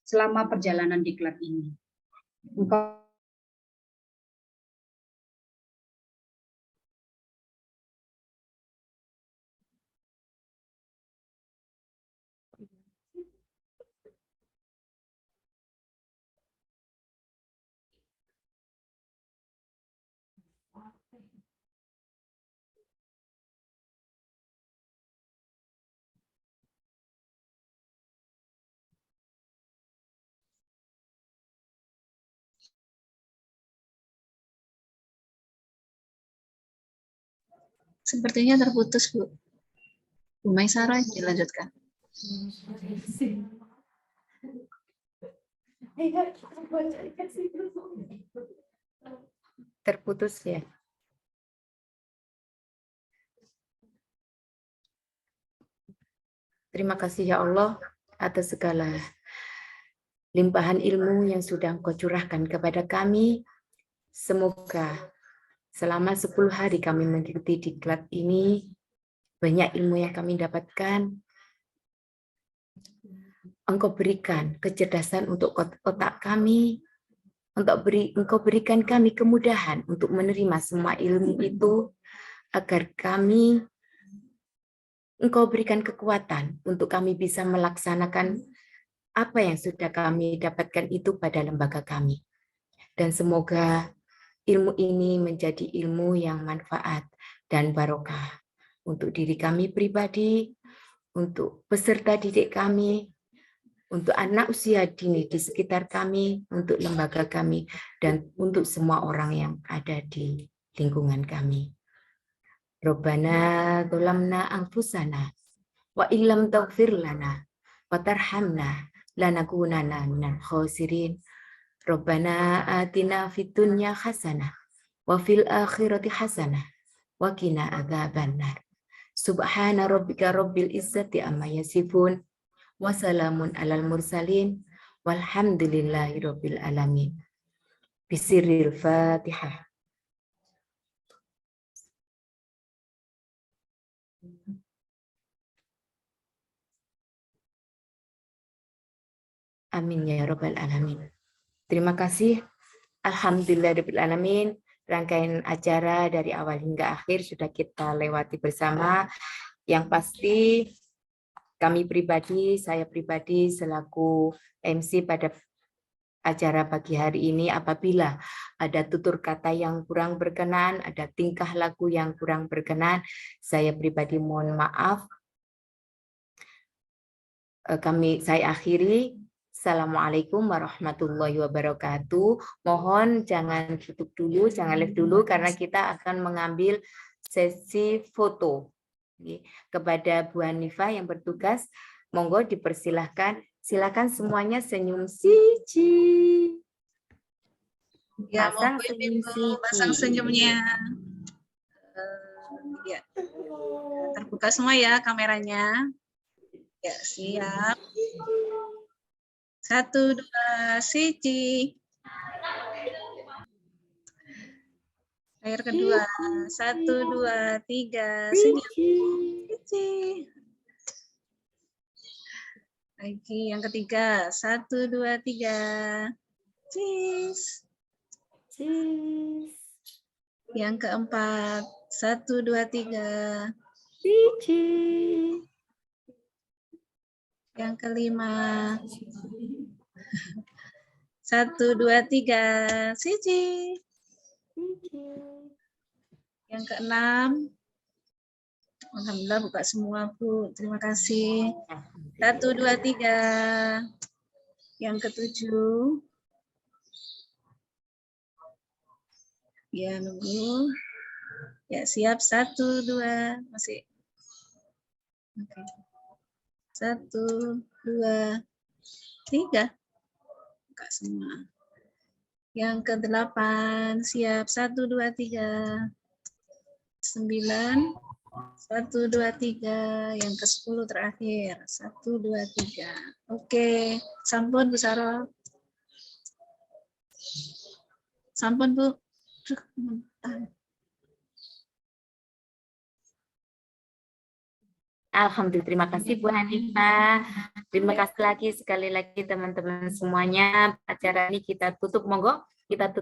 selama perjalanan diklat ini. Engkau Sepertinya terputus, Bu. Bu Maisara, dilanjutkan. Terputus ya. Terima kasih ya Allah atas segala limpahan ilmu yang sudah Engkau curahkan kepada kami. Semoga selama 10 hari kami mengikuti diklat ini, banyak ilmu yang kami dapatkan. Engkau berikan kecerdasan untuk otak kami, Engkau berikan kami kemudahan untuk menerima semua ilmu itu, agar Engkau berikan kekuatan untuk kami bisa melaksanakan apa yang sudah kami dapatkan itu pada lembaga kami. Dan semoga ilmu ini menjadi ilmu yang manfaat dan barokah untuk diri kami pribadi, untuk peserta didik kami, untuk anak usia dini di sekitar kami, untuk lembaga kami, dan untuk semua orang yang ada di lingkungan kami. Rabbana dzalamna anfusana wa illam taghfir lana wa tarhamna lanakunanna minal khasirin. Rabbana atina fid dunya hasanah wa fil akhirati hasanah wa qina adzabannar. Subhana rabbika rabbil izzati amma yasifun wa salamun alal mursalin walhamdulillahi rabbil alamin. Bisirril Fatihah. Amin ya rabbal alamin. Terima kasih. Alhamdulillah alamin. Rangkaian acara dari awal hingga akhir sudah kita lewati bersama. Yang pasti kami pribadi, saya pribadi selaku MC pada acara pagi hari ini, apabila ada tutur kata yang kurang berkenan, ada tingkah laku yang kurang berkenan, saya pribadi mohon maaf. Saya akhiri. Assalamualaikum warahmatullahi wabarakatuh. Mohon jangan tutup dulu, jangan live dulu, karena kita akan mengambil sesi foto. Kepada Bu Hanifah yang bertugas, monggo dipersilahkan. Silakan semuanya senyum siji. Ya, Pasang monggo senyum Ibu, pasang siji. senyumnya. Ya, terbuka semua ya kameranya. Ya, siap. 1, 2, siji. Layar kedua. 1, 2, 3. Senyum. Siji. Lagi yang ketiga. 1, 2, 3. Cheese. Cheese. Yang keempat. 1, 2, 3. Cheese. Yang kelima. 1, 2, 3. Siji. Yang keenam. Alhamdulillah buka semua, Bu. Terima kasih. 1, 2, 3. Yang ketujuh. Ya, nunggu. Ya, siap. 1, 2, masih. Oke. 1, 2, 3. Buka semua. Yang ke-8, siap. 1, 2, 3. 9, 1, 2, 3. Yang ke-10 terakhir. 1, 2, 3. Oke. Sampun, Bu Sarah. Sampun, Bu. Duh, mentah. Alhamdulillah, terima kasih Bu Hanifah. Terima kasih lagi sekali lagi teman-teman semuanya. Acara ini kita tutup, monggo kita tutup.